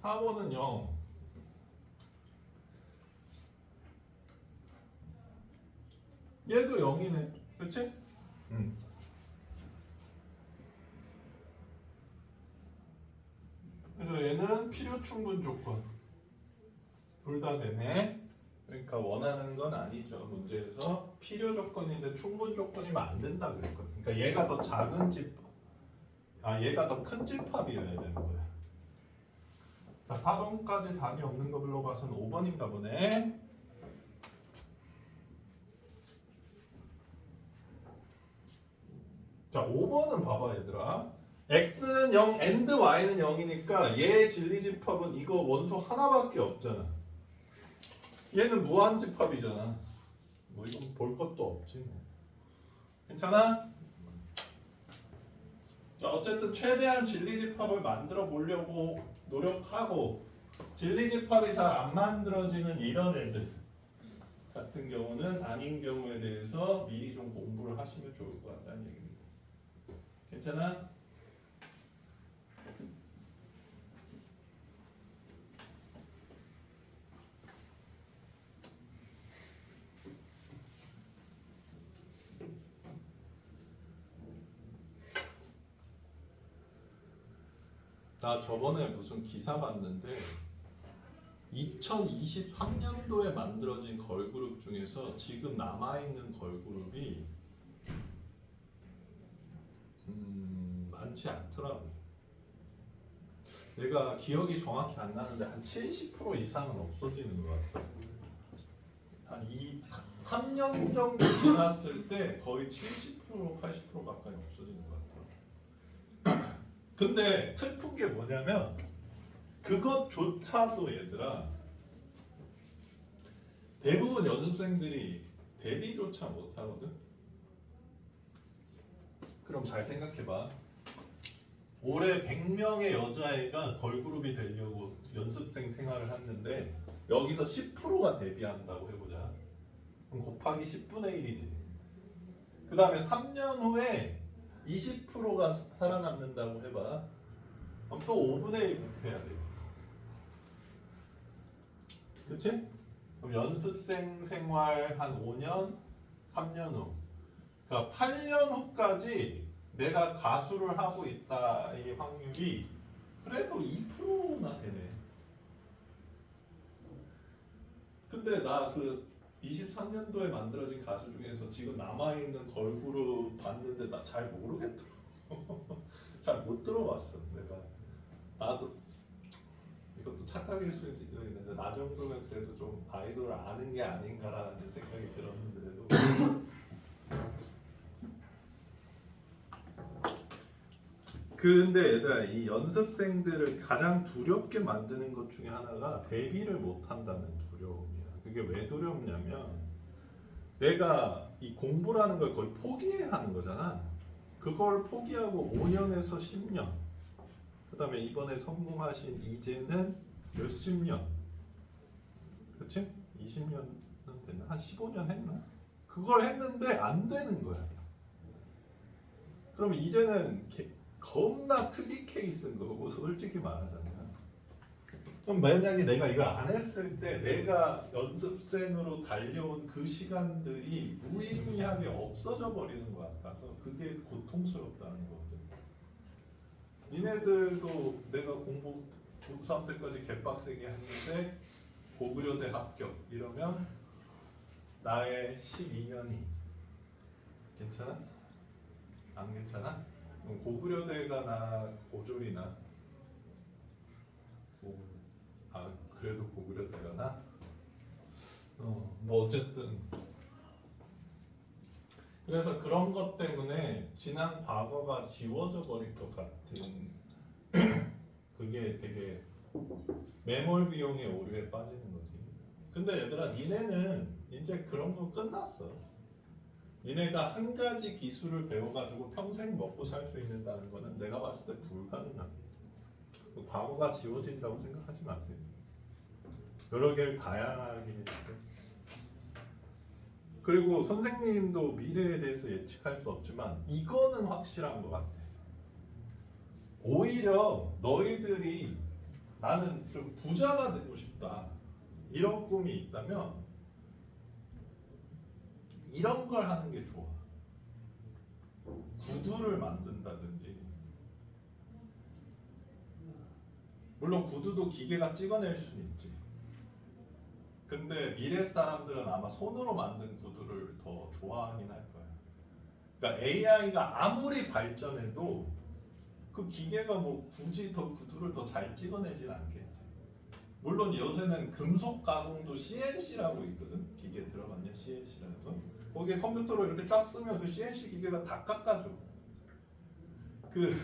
4번은 0. 얘도 0이네. 그치? 그래서 얘는 필요 충분 조건. 둘 다 되네. 그러니까 원하는 건 아니죠. 문제에서 필요 조건인데 충분 조건이면 안 된다 그랬거든. 그러니까 얘가 더 작은 얘가 더 큰 집합이어야 되는 거야. 자, 4번까지 답이 없는 거 별로 봐서는 5번인가 보네. 자, 5번은 봐봐 얘들아. x는 0, and y는 0이니까 얘 진리집합은 이거 원소 하나밖에 없잖아. 얘는 무한집합이잖아. 뭐 이건 볼 것도 없지 뭐. 괜찮아? 자, 어쨌든 최대한 진리집합을 만들어 보려고 노력하고 진리집합이 잘 안 만들어지는 이런 애들 같은 경우는 아닌 경우에 대해서 미리 좀 공부를 하시면 좋을 것 같다는 얘기입니다. 괜찮아? 나 저번에 무슨 기사 봤는데 2023년도에 만들어진 걸그룹 중에서 지금 남아있는 걸그룹이 많지 않더라고. 내가 기억이 정확히 안 나는데 한 70% 이상은 없어지는 것 같아. 한 3년 정도 지났을 때 거의 70% 80% 가까이 없어지는 것 같아. 근데 슬픈 게 뭐냐면 그것조차도 얘들아 대부분 연습생들이 데뷔조차 못하거든. 그럼 잘 생각해봐. 올해 100명의 여자애가 걸그룹이 되려고 연습생 생활을 했는데 여기서 10%가 데뷔한다고 해보자. 그럼 곱하기 10분의 1이지. 그 다음에 3년 후에 20%가 살아남는다고 해봐. 그럼 또 5분의 1 곱해야 되지. 그치? 그럼 연습생 생활 한 5년, 3년 후. 그러니까 8년 후까지 내가 가수를 하고 있다 이 확률이 그래도 2%나 되네. 근데 나 그 23년도에 만들어진 가수 중에서 지금 남아있는 걸그룹 봤는데 나 잘 모르겠더라. 잘 못 들어봤어. 내가 나도 이것도 착각일 수도 있는데 나 정도면 그래도 좀 아이돌을 아는 게 아닌가라는 생각이 들었는데도 근데 얘들아 이 연습생들을 가장 두렵게 만드는 것 중에 하나가 데뷔를 못한다는 두려움이야. 그게 왜 두렵냐면 내가 이 공부라는 걸 거의 포기해야 하는 거잖아. 그걸 포기하고 5년에서 10년 그 다음에 이번에 성공하신 이제는 몇십 년 그치? 20년은 됐나? 한 15년 했나? 그걸 했는데 안 되는 거야. 그럼 이제는 겁나 특이 케이스인 거고 솔직히 말하자면 그럼 만약에 내가 이걸 안 했을 때 내가 연습생으로 달려온 그 시간들이 무의미하게 없어져 버리는 것 같아서 그게 고통스럽다는 거거든. 니네들도 내가 공부 고3 때까지 개빡세게 했는데 고구려대 합격 이러면 나의 12년이 괜찮아? 안 괜찮아? 고구려대가 나 고졸이나 그래도 고구려대가 나? 뭐 어쨌든 그래서 그런 것 때문에 지난 과거가 지워져 버릴 것 같은 그게 되게 매몰 비용의 오류에 빠지는 거지. 근데 얘들아 니네는 이제 그런 거 끝났어. 니네가 한 가지 기술을 배워가지고 평생 먹고 살 수 있는다는 거는 내가 봤을 때 불가능한. 과거가 지워진다고 생각하지 마세요. 여러 개를 다양하게 해주세요. 그리고 선생님도 미래에 대해서 예측할 수 없지만 이거는 확실한 것 같아. 오히려 너희들이 나는 좀 부자가 되고 싶다 이런 꿈이 있다면 이런 걸 하는 게 좋아. 구두를 만든다든지. 물론 구두도 기계가 찍어낼 수는 있지. 근데 미래 사람들은 아마 손으로 만든 구두를 더 좋아하긴 할 거야. 그러니까 AI가 아무리 발전해도 그 기계가 뭐 굳이 더 구두를 더 잘 찍어내진 않겠지. 물론 요새는 금속 가공도 CNC라고 있거든. 기계에 들어갔냐 CNC라서. 거기에 컴퓨터로 이렇게 쫙 쓰면 그 CNC 기계가 다 깎아줘. 그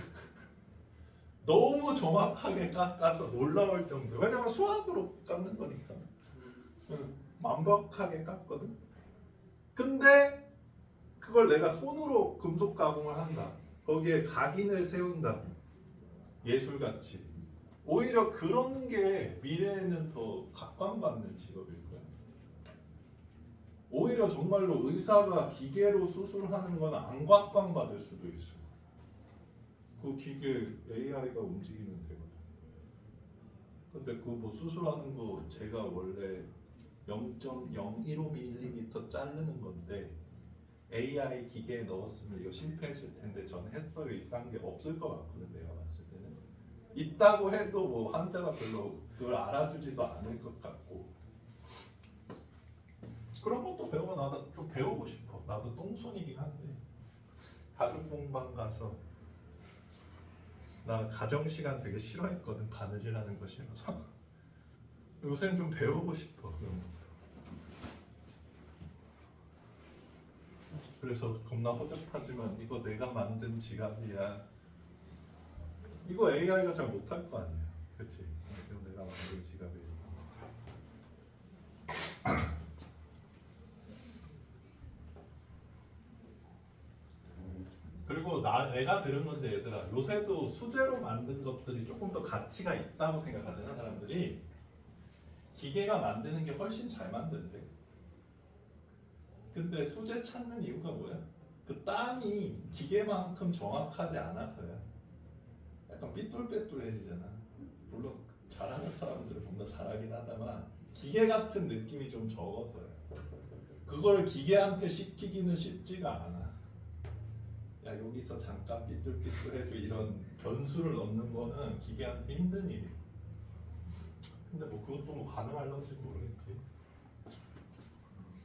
너무 정확하게 깎아서 놀라울 정도. 왜냐면 수학으로 깎는 거니까. 완벽하게 깎거든. 근데 그걸 내가 손으로 금속 가공을 한다. 거기에 각인을 세운다. 예술같이. 오히려 그런 게 미래에는 더 각광받는 직업일 거야. 오히려 정말로 의사가 기계로 수술하는 건 안 각광받을 수도 있어. 그 기계 AI가 움직이면 되거든. 근데 그 뭐 수술하는 거 제가 원래 0.015mm 자르는 건데 AI 기계에 넣었으면 이거 실패했을 텐데 저는 했어요. 이딴 게 없을 것 같거든 내가 봤을 때는. 있다고 해도 뭐 환자가 별로 그걸 알아주지도 않을 것 같고. 그런 것도 배워. 나도 좀 배우고 싶어. 나도 똥손이긴 한데 가죽 공방 가서 나 가정 시간 되게 싫어했거든. 바느질하는 거 싫어서. 요새는 좀 배우고 싶어 그런 것도. 그래서 겁나 허접하지만 이거 내가 만든 지갑이야. 이거 AI가 잘 못할 거 아니야, 그치? 이거 내가 만든 지갑이야. 그리고 내가 들은 건데 얘들아, 요새도 수제로 만든 것들이 조금 더 가치가 있다고 생각하잖아 사람들이. 기계가 만드는 게 훨씬 잘 만든대. 근데 수제 찾는 이유가 뭐야? 그 땀이 기계만큼 정확하지 않아서야. 약간 삐뚤빼뚤해지잖아. 물론 잘하는 사람들은 보면 잘하긴 하다만 기계 같은 느낌이 좀 적어서요. 그걸 기계한테 시키기는 쉽지가 않아. 야, 여기서 잠깐 삐뚤삐뚤해도 이런 변수를 넣는 거는 기계한테 힘든 일이야. 근데 뭐 그것도 뭐 가능할런지 모르겠지.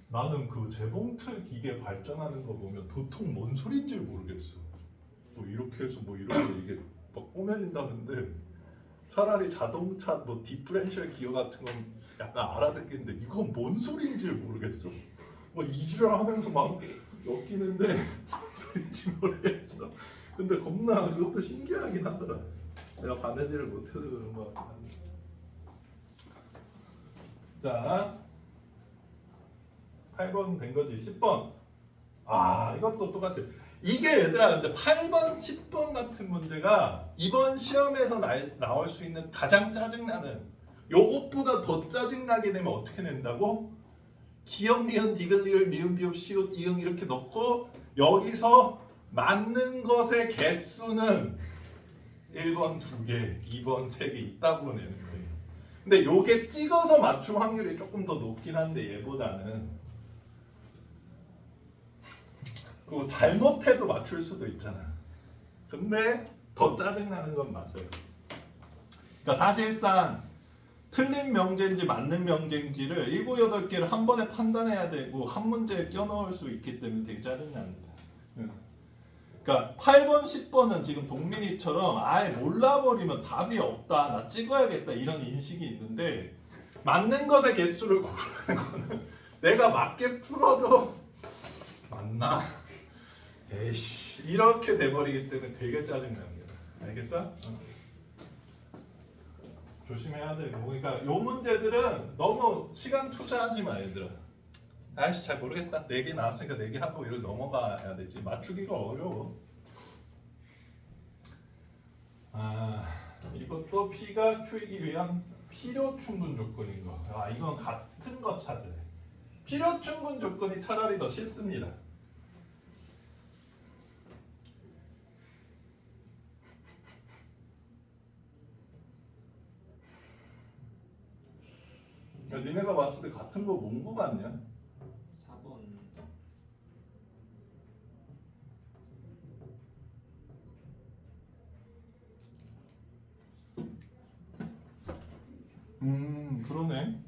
나는 그 재봉틀 기계 발전하는 거 보면 도통 뭔 소린지 모르겠어. 뭐 이렇게 해서 뭐 이렇게 이게 막 꾸며진다는데, 차라리 자동차 뭐 디퍼렌셜 기어 같은 건 약간 알아듣겠는데 이건 뭔 소리인지 모르겠어. 뭐 이주를 하면서 막 엮이는데 뭔 소리인지 모르겠어. 근데 겁나 그것도 신기하긴 하더라. 내가 바느질을 못해서 그런 거 같긴 한데. 자, 8번 된 거지. 10번. 아, 이것도 똑같이. 이게 얘들아, 근데 8번, 10번 같은 문제가 이번 시험에서 나올 수 있는 가장 짜증나는, 요것보다 더 짜증나게 되면 어떻게 낸다고? 기역, 니은, 디귿, 리을, 미음, 비읍, 시옷, 이응 이렇게 넣고 여기서 맞는 것의 개수는 1번 2개, 2번 3개 있다고 내는 거예요. 근데 요게 찍어서 맞출 확률이 조금 더 높긴 한데 얘보다는. 그리고 잘못해도 맞출 수도 있잖아. 근데 더 짜증나는 건 맞아요. 그러니까 사실상 틀린 명제인지 맞는 명제인지를 7, 8개를 한 번에 판단해야 되고 한 문제에 껴넣을 수 있기 때문에 되게 짜증납니다. 그러니까 8번, 10번은 지금 동민이처럼 아예 몰라버리면 답이 없다, 나 찍어야겠다 이런 인식이 있는데, 맞는 것의 개수를 고르는 거는 내가 맞게 풀어도 맞나? 에이씨, 이렇게 돼버리기 때문에 되게 짜증납니다. 알겠어? 조심해야 되고. 그러니까 요 문제들은 너무 시간 투자하지 마 얘들아. 아이씨 잘 모르겠다, 4개 나왔으니까 4개 하고 이걸 넘어가야 되지. 맞추기가 어려워. 아, 이것도 P가 Q이기 위한 필요 충분 조건인 거. 아, 이건 같은 거 찾으래. 필요 충분 조건이 차라리 더 쉽습니다. 야, 니네가 봤을 때 같은 거 뭔 거 같냐? 4번. 그러네.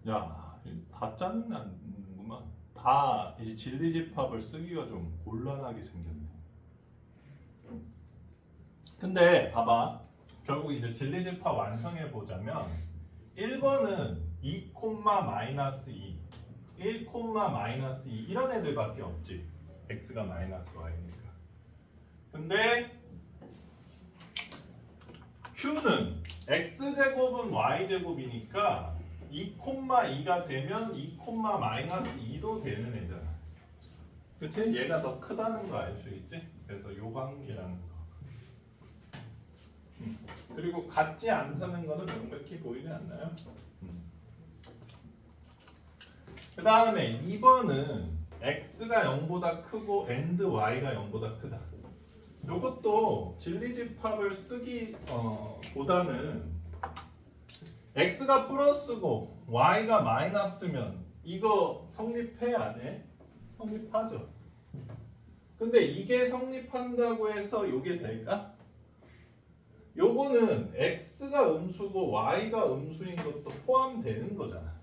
야, 다 짜증나는구만. 다 이제 진리집합을 쓰기가 좀 곤란하게 생겼네. 근데 봐봐, 결국 이제 진리집합 완성해 보자면 1번은 2, 마이너스 2, 1, 마이너스 2 이런 애들밖에 없지. x가 마이너스 y니까. 근데 q는 x제곱은 y제곱이니까 2, 2가 되면 2, 마이너스 2도 되는 애잖아. 그치? 얘가 더 크다는 거 알 수 있지? 그래서 요 관계라는 거. 그리고 같지 않다는 거는 명백히 보이지 않나요? 그 다음에 2번은 x가 0보다 크고 and y가 0보다 크다. 요것도 진리집합을 쓰기 보다는 x가 플러스고 y가 마이너스면 이거 성립해 안 해? 성립하죠. 근데 이게 성립한다고 해서 이게 될까? 요거는 x가 음수고 y가 음수인 것도 포함되는 거잖아.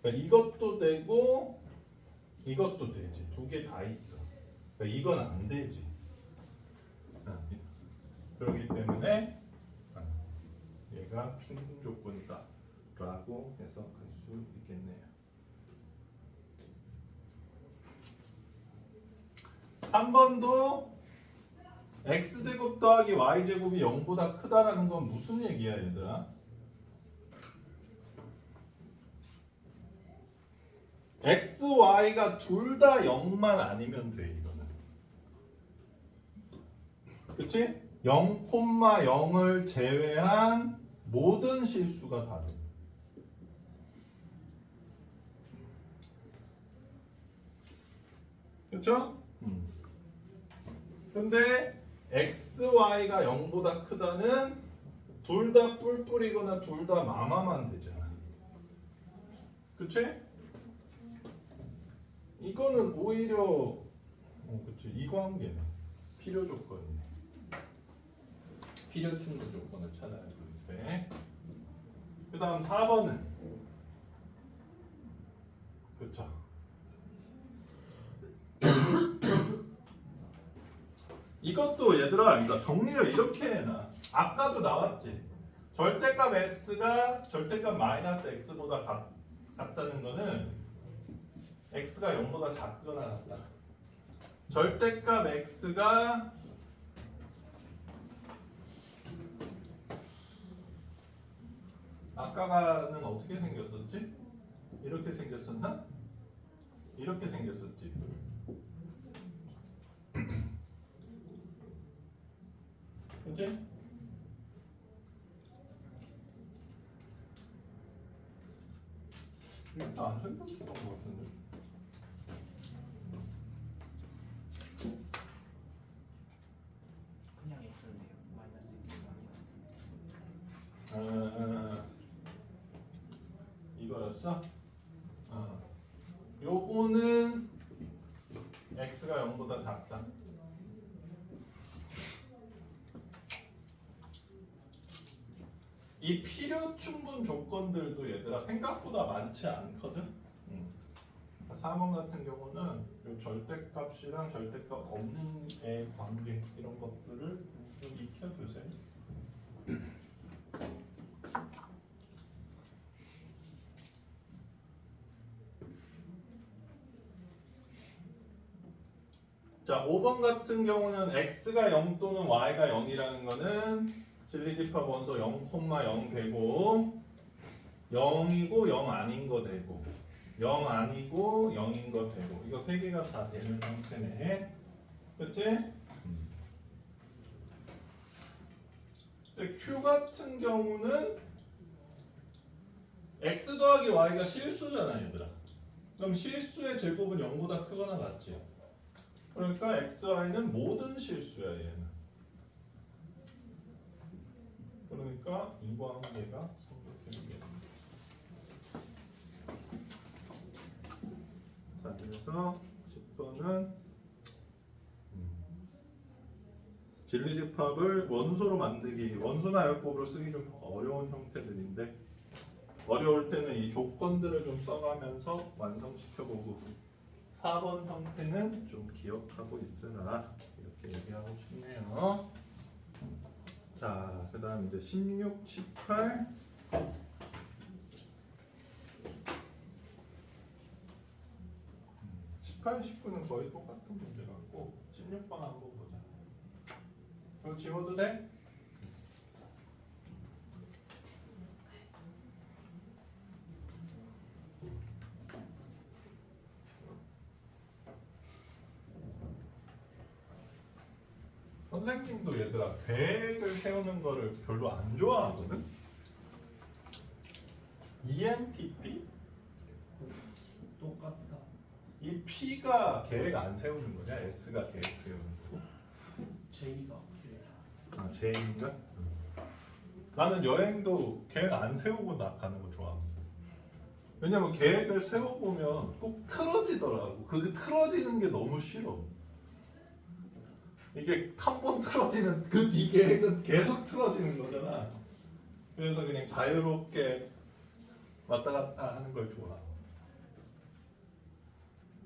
그러니까 이것도 되고 이것도 되지. 두 개 다 있어. 그러니까 이건 안 되지. 그렇기 때문에 얘가 충분 조건이다 라고 해석할 수 있겠네요. 3번도 x제곱 더하기 y제곱이 0보다 크다라는 건 무슨 얘기야 얘들아? x, y가 둘 다 0만 아니면 돼 이거는. 그치? 0,0을 제외한 모든 실수가 다 돼. 그쵸? 근데 x, y가 0보다 크다는 둘 다 뿔뿔이거나 둘 다 마마만 되잖아. 그치? 이거는 오히려 그치 이 관계네. 필요 조건이네. 필요 충분 조건을 찾아야 되는데. 그 다음 4번은 그쵸. 이것도 얘들아, 그러니까 정리를 이렇게 해놔. 아까도 나왔지. 절대값 x가 절대값 마이너스 x보다 같다는 거는 x가 0보다 작거나 같다. 절대값 x가 아까는 어떻게 생겼었지? 이렇게 생겼었나? 이렇게 생겼었지. 그치? 이거 안 생겼던 것 같은데. 그냥 x인데요. 마이너스 x 아니요. 이거였어? 요거는 x가 0보다 작다. 이 필요 충분 조건들도 얘들아 생각보다 많지 않거든. 3번 같은 경우는 요 절대값이랑 절대값 없는 애 관계 이런 것들을 좀 익혀두세요. 자, 5번 같은 경우는 x가 0 또는 y가 0이라는 거는 진리집합 원소 0,0 되고 0이고 0 아닌 거 되고 0 아니고 0인 거 되고 이거 세 개가 다 되는 형태네. 그치? 근데 Q 같은 경우는 x 더하기 y가 실수잖아 얘들아. 그럼 실수의 제곱은 0보다 크거나 같지? 그러니까 x, y는 모든 실수야 얘는. 그러니까 이 관계가 생기겠습니다. 자, 그래서 10번은 진리집합을 원소로 만들기, 원소나 요법으로 쓰기 좀 어려운 형태들인데 어려울 때는 이 조건들을 좀 써가면서 완성시켜보고 4번 형태는 좀 기억하고 있으라 이렇게 얘기하고 싶네요. 자, 그 다음 이제 16, 18 18, 19는 거의 똑같은 문제 같고 16번 한번 보자. 이거 지워도 돼? 선생님도 얘들아 계획을 세우는 거를 별로 안 좋아하거든? ENTP? 똑같다. 이 P가 계획 안 세우는 거냐? S가 계획 세우는 거고? J가 아, J인가? 나는 여행도 계획 안 세우고 나 가는 거 좋아하거든. 왜냐면 계획을 세워보면 꼭 틀어지더라고. 그게 틀어지는 게 너무 싫어. 이게 한 번 틀어지면 그 뒤 계획은 계속 틀어지는 거잖아. 그래서 그냥 자유롭게 왔다 갔다 하는 걸 좋아.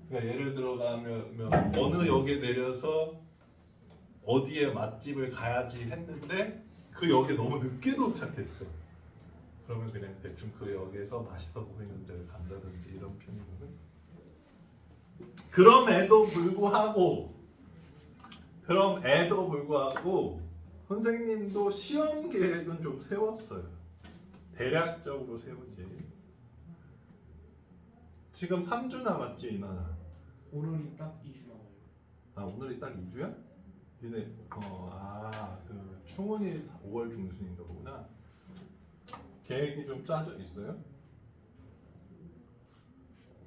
그러니까 예를 들어가면 어느 역에 내려서 어디에 맛집을 가야지 했는데 그 역에 너무 늦게 도착했어. 그러면 그냥 대충 그 역에서 맛있어 보이는 데를 간다든지 이런 편이거든. 그럼에도 불구하고 선생님도 시험 계획은 좀 세웠어요. 대략적으로 세우지. 지금 3주 남았지 이나나? 오늘이 딱 2주 남아요. 아 오늘이 딱 2주야? 니네 그 충원이 5월 중순인가 보구나. 계획이 좀 짜져 있어요?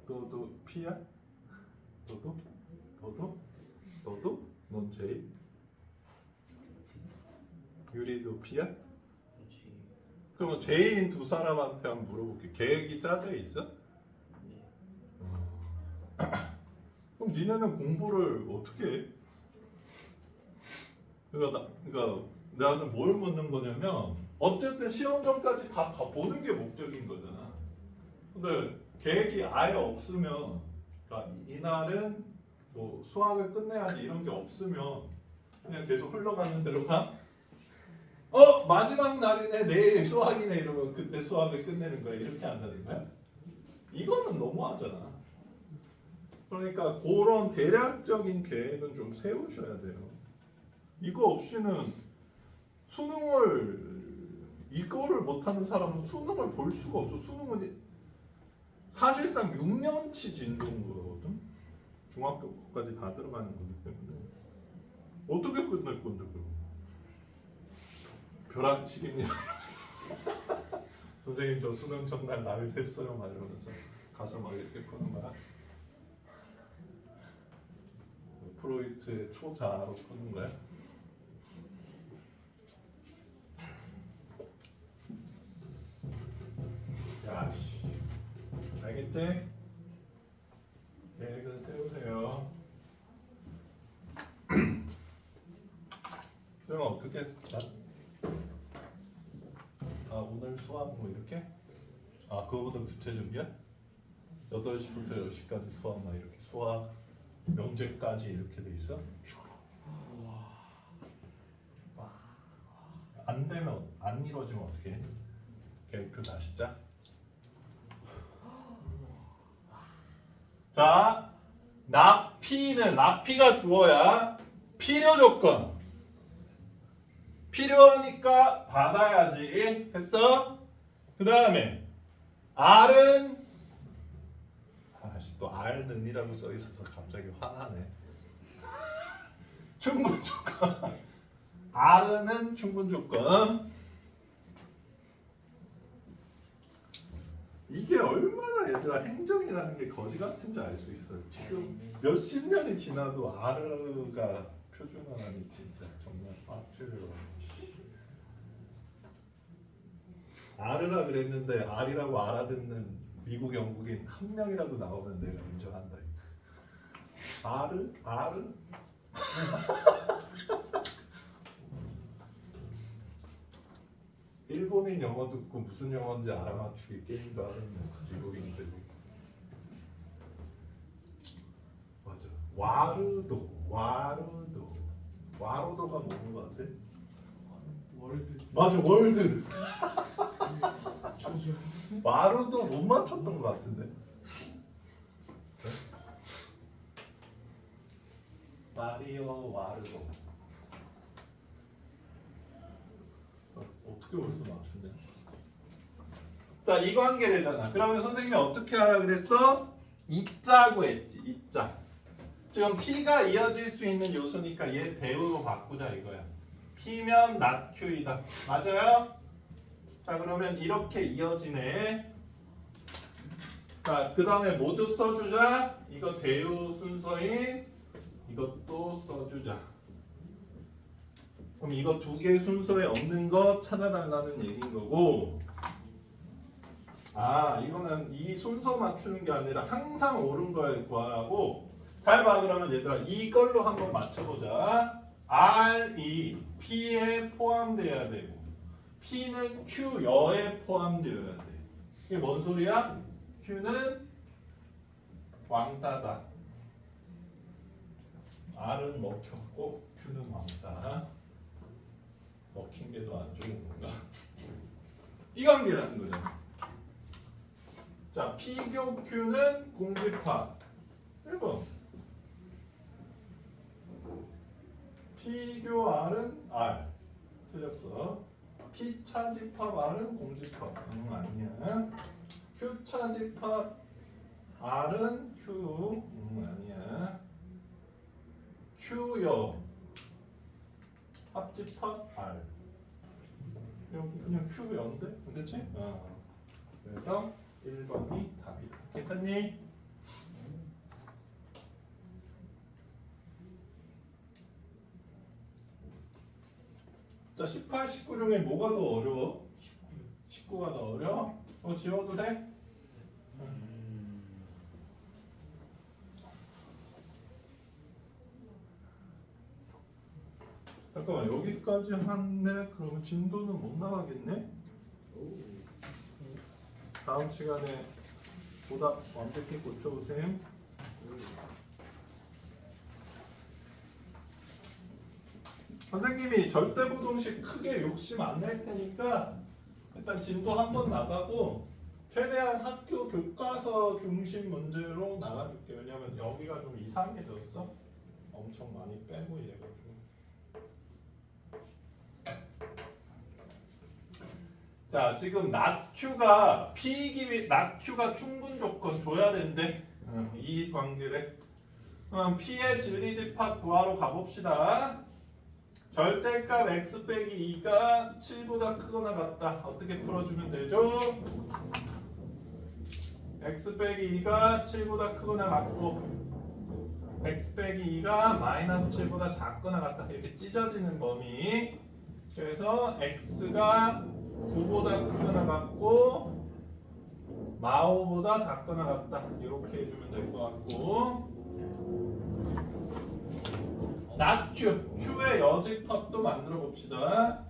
너도 P야? 너도? 넌 J? 유리도 P야? 그렇지. 그러면 J인 두 사람한테 한번 물어볼게. 계획이 짜져 있어? 네. 그럼 니네는 공부를 어떻게 해? 그러니까 나는 뭘 묻는 거냐면 어쨌든 시험 전까지 다 보는 게 목적인 거잖아. 근데 계획이 아예 없으면 그러니까 이날은 뭐 수학을 끝내야지 이런 게 없으면 그냥 계속 흘러가는 대로 가? 마지막 날이네 내일 수학이네 이러면 그때 수학을 끝내는 거야. 이렇게 한다는 거야? 이거는 너무하잖아. 그러니까 그런 대략적인 계획은 좀 세우셔야 돼요. 이거 없이는 이거를 못하는 사람은 수능을 볼 수가 없어. 수능은 사실상 6년치 진도인 거거든. 중학교까지 다 들어가는 거기 때문에 어떻게 끝낼 건데 그럼? 벼락치기입니다. 선생님 저 수능 전날 날 됐어요 막 이러면서 가서 막 이렇게 푸는 거야. 프로이트의 초자로 푸는 거야. 야씨, 알겠지? 계획은 세우세요. 그럼 어떻게 했어? 오늘 수학 뭐 이렇게? 그거보다 구체적이야? 8시부터 10시까지 수학 막 이렇게 수학 명제까지 이렇게 돼 있어? 안 되면 안 이루어지면 어떻게 해? 계획표 다시 짜? 자, 납피가 주어야 필요 조건. 필요하니까 받아야지. 했어? 그 다음에 R은 또 R는이라고 써 있어서 갑자기 화나네. 충분 조건. R는 충분 조건. 이게 얼마나 얘들아 행정이라는 게 거지 같은지 알 수 있어. 지금 몇십 년이 지나도 R가 표준어라니 진짜 정말 빡치려. R라 그랬는데 R이라고 알아듣는 미국 영국인 한 명이라도 나오면 내가 인정한다. R? 일본인 영어 듣고 무슨 영어인지 알아맞추기 게임도 하는 미국인들이. 맞아. 와르도가 뭐인 것 같아? 월드. 맞아, 월드. 조조. 와르도 못 맞췄던 것 같은데. 네? 마리오 와르도. 어떻게 벌써 맞췄냐? 자, 이 관계래잖아. 그러면 선생님이 어떻게 하라 그랬어? 이자고 했지. 이자. 지금 P가 이어질 수 있는 요소니까 얘 대우로 바꾸자 이거야. P면 not Q이다. 맞아요? 자, 그러면 이렇게 이어지네. 자, 그 다음에 모두 써주자. 이거 대우 순서인 이것도 써주자. 그럼 이거 두 개 순서에 없는 거 찾아달라는 얘기인 거고. 이거는 이 순서 맞추는 게 아니라 항상 옳은 걸 구하라고. 잘 봐. 그러면 얘들아 이걸로 한번 맞춰보자. R이 P에 포함돼야 되고 P는 Q여에 포함되어야 돼. 이게 뭔 소리야? Q는 왕따다. R은 먹혔고 Q는 왕따. 먹힌 게 더 안 좋은 건가? 이 관계라는 거죠. 자, P교 Q는 공집합. 1번. P교 R은 R. 틀렸어. P 차집합 R은 공집합. 아니야. Q 차집합 R은 Q. 아니야. Q여 합집합 R. 그냥 Q여인데? 그치? 그래서 1번이 답이다. 괜찮니? 자, 18, 19 중에 뭐가 더 어려워? 19가 더 어려워? 지워도 돼? 잠깐만, 여기까지 한네. 그러면 진도는 못 나가겠네? 다음 시간에 보답 완벽히 고쳐보세요. 선생님이 절대부동식 크게 욕심 안 낼 테니까 일단 진도 한 번 나가고 최대한 학교 교과서 중심 문제로 나가줄게. 왜냐면 여기가 좀 이상해졌어. 엄청 많이 빼고 얘가 좀. 자, 지금 natQ가 P이기 natQ가 충분 조건 줘야 된대. 이 관계래. 그럼 P의 진리집합 구하러 가봅시다. 절대값 x 빼기 2가 7보다 크거나 같다. 어떻게 풀어주면 되죠? x 빼기 2가 7보다 크거나 같고 x 빼기 2가 마이너스 7보다 작거나 같다. 이렇게 찢어지는 범위. 그래서 x가 9보다 크거나 같고 마오보다 작거나 같다. 이렇게 해주면 될 것 같고 natQ, Q의 여집합도 만들어 봅시다.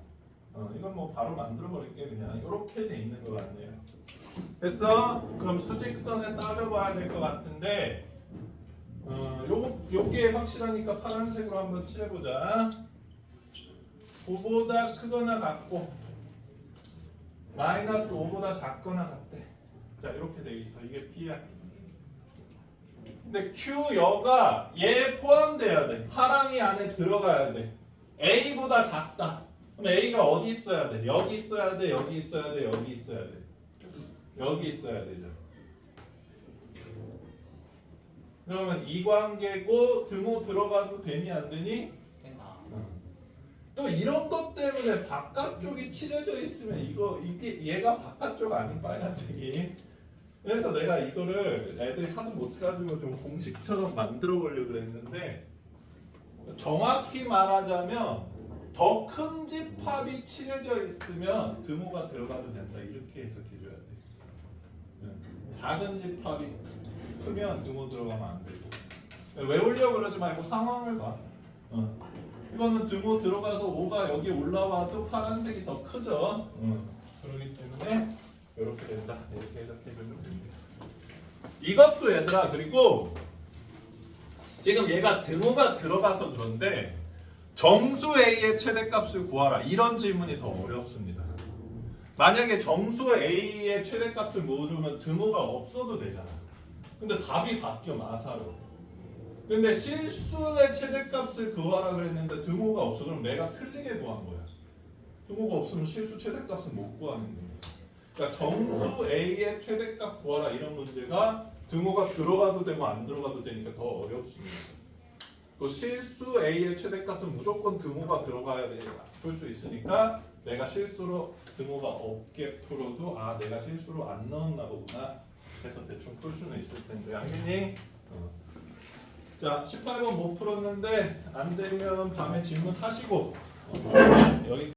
이건 뭐 바로 만들어 버릴게. 그냥 이렇게 돼 있는 것 같네요. 됐어? 그럼 수직선에 따져봐야 될 것 같은데 요게 확실하니까 파란색으로 한번 칠해보자. 9보다 크거나 같고 마이너스 5보다 작거나 같대. 자, 이렇게 돼 있어. 이게 P야. 근데 Q여가 얘에 포함돼야 돼. 파랑이 안에 들어가야 돼. A보다 작다. 그럼 A가 어디 있어야 돼? 여기 있어야 돼. 여기 있어야 돼. 여기 있어야 돼. 여기 있어야 되죠. 그러면 이 관계고 등호 들어가도 되니 안 되니? 또 이런 것 때문에 바깥쪽이 칠해져 있으면 이게 얘가 바깥쪽 아닌 빨간색이. 그래서 내가 이거를 애들이 하도 못해가지고 좀 공식처럼 만들어 보려고 그랬는데 정확히 말하자면 더 큰 집합이 칠해져 있으면 등호가 들어가도 된다. 이렇게 해석해줘야 돼. 작은 집합이 크면 등호 들어가면 안 되고. 외우려고 그러지 말고 상황을 봐. 이거는 등호 들어가서 5가 여기 올라와도 파란색이 더 크죠. 그렇기 때문에 이렇게 된다. 이렇게 해석해주면 됩니다. 이것도 얘들아, 그리고 지금 얘가 등호가 들어가서 그런데 정수 A의 최대값을 구하라. 이런 질문이 더 어렵습니다. 만약에 정수 A의 최대값을 모르면 등호가 없어도 되잖아. 근데 답이 바뀌어 마사로. 근데 실수의 최대값을 구하라 그랬는데 등호가 없어. 그럼 내가 틀리게 구한 거야. 등호가 없으면 실수 최대값은 못 구하는 거야. 그러니까 정수 A의 최대값 구하라 이런 문제가 등호가 들어가도 되고 안 들어가도 되니까 더 어렵습니다. 또 실수 A의 최대값은 무조건 등호가 들어가야 돼. 풀 수 있으니까 내가 실수로 등호가 없게 풀어도 내가 실수로 안 넣었나 보구나 해서 대충 풀 수는 있을 텐데. 양민이 자, 18번 못 풀었는데 안 되면 밤에 질문하시고 여기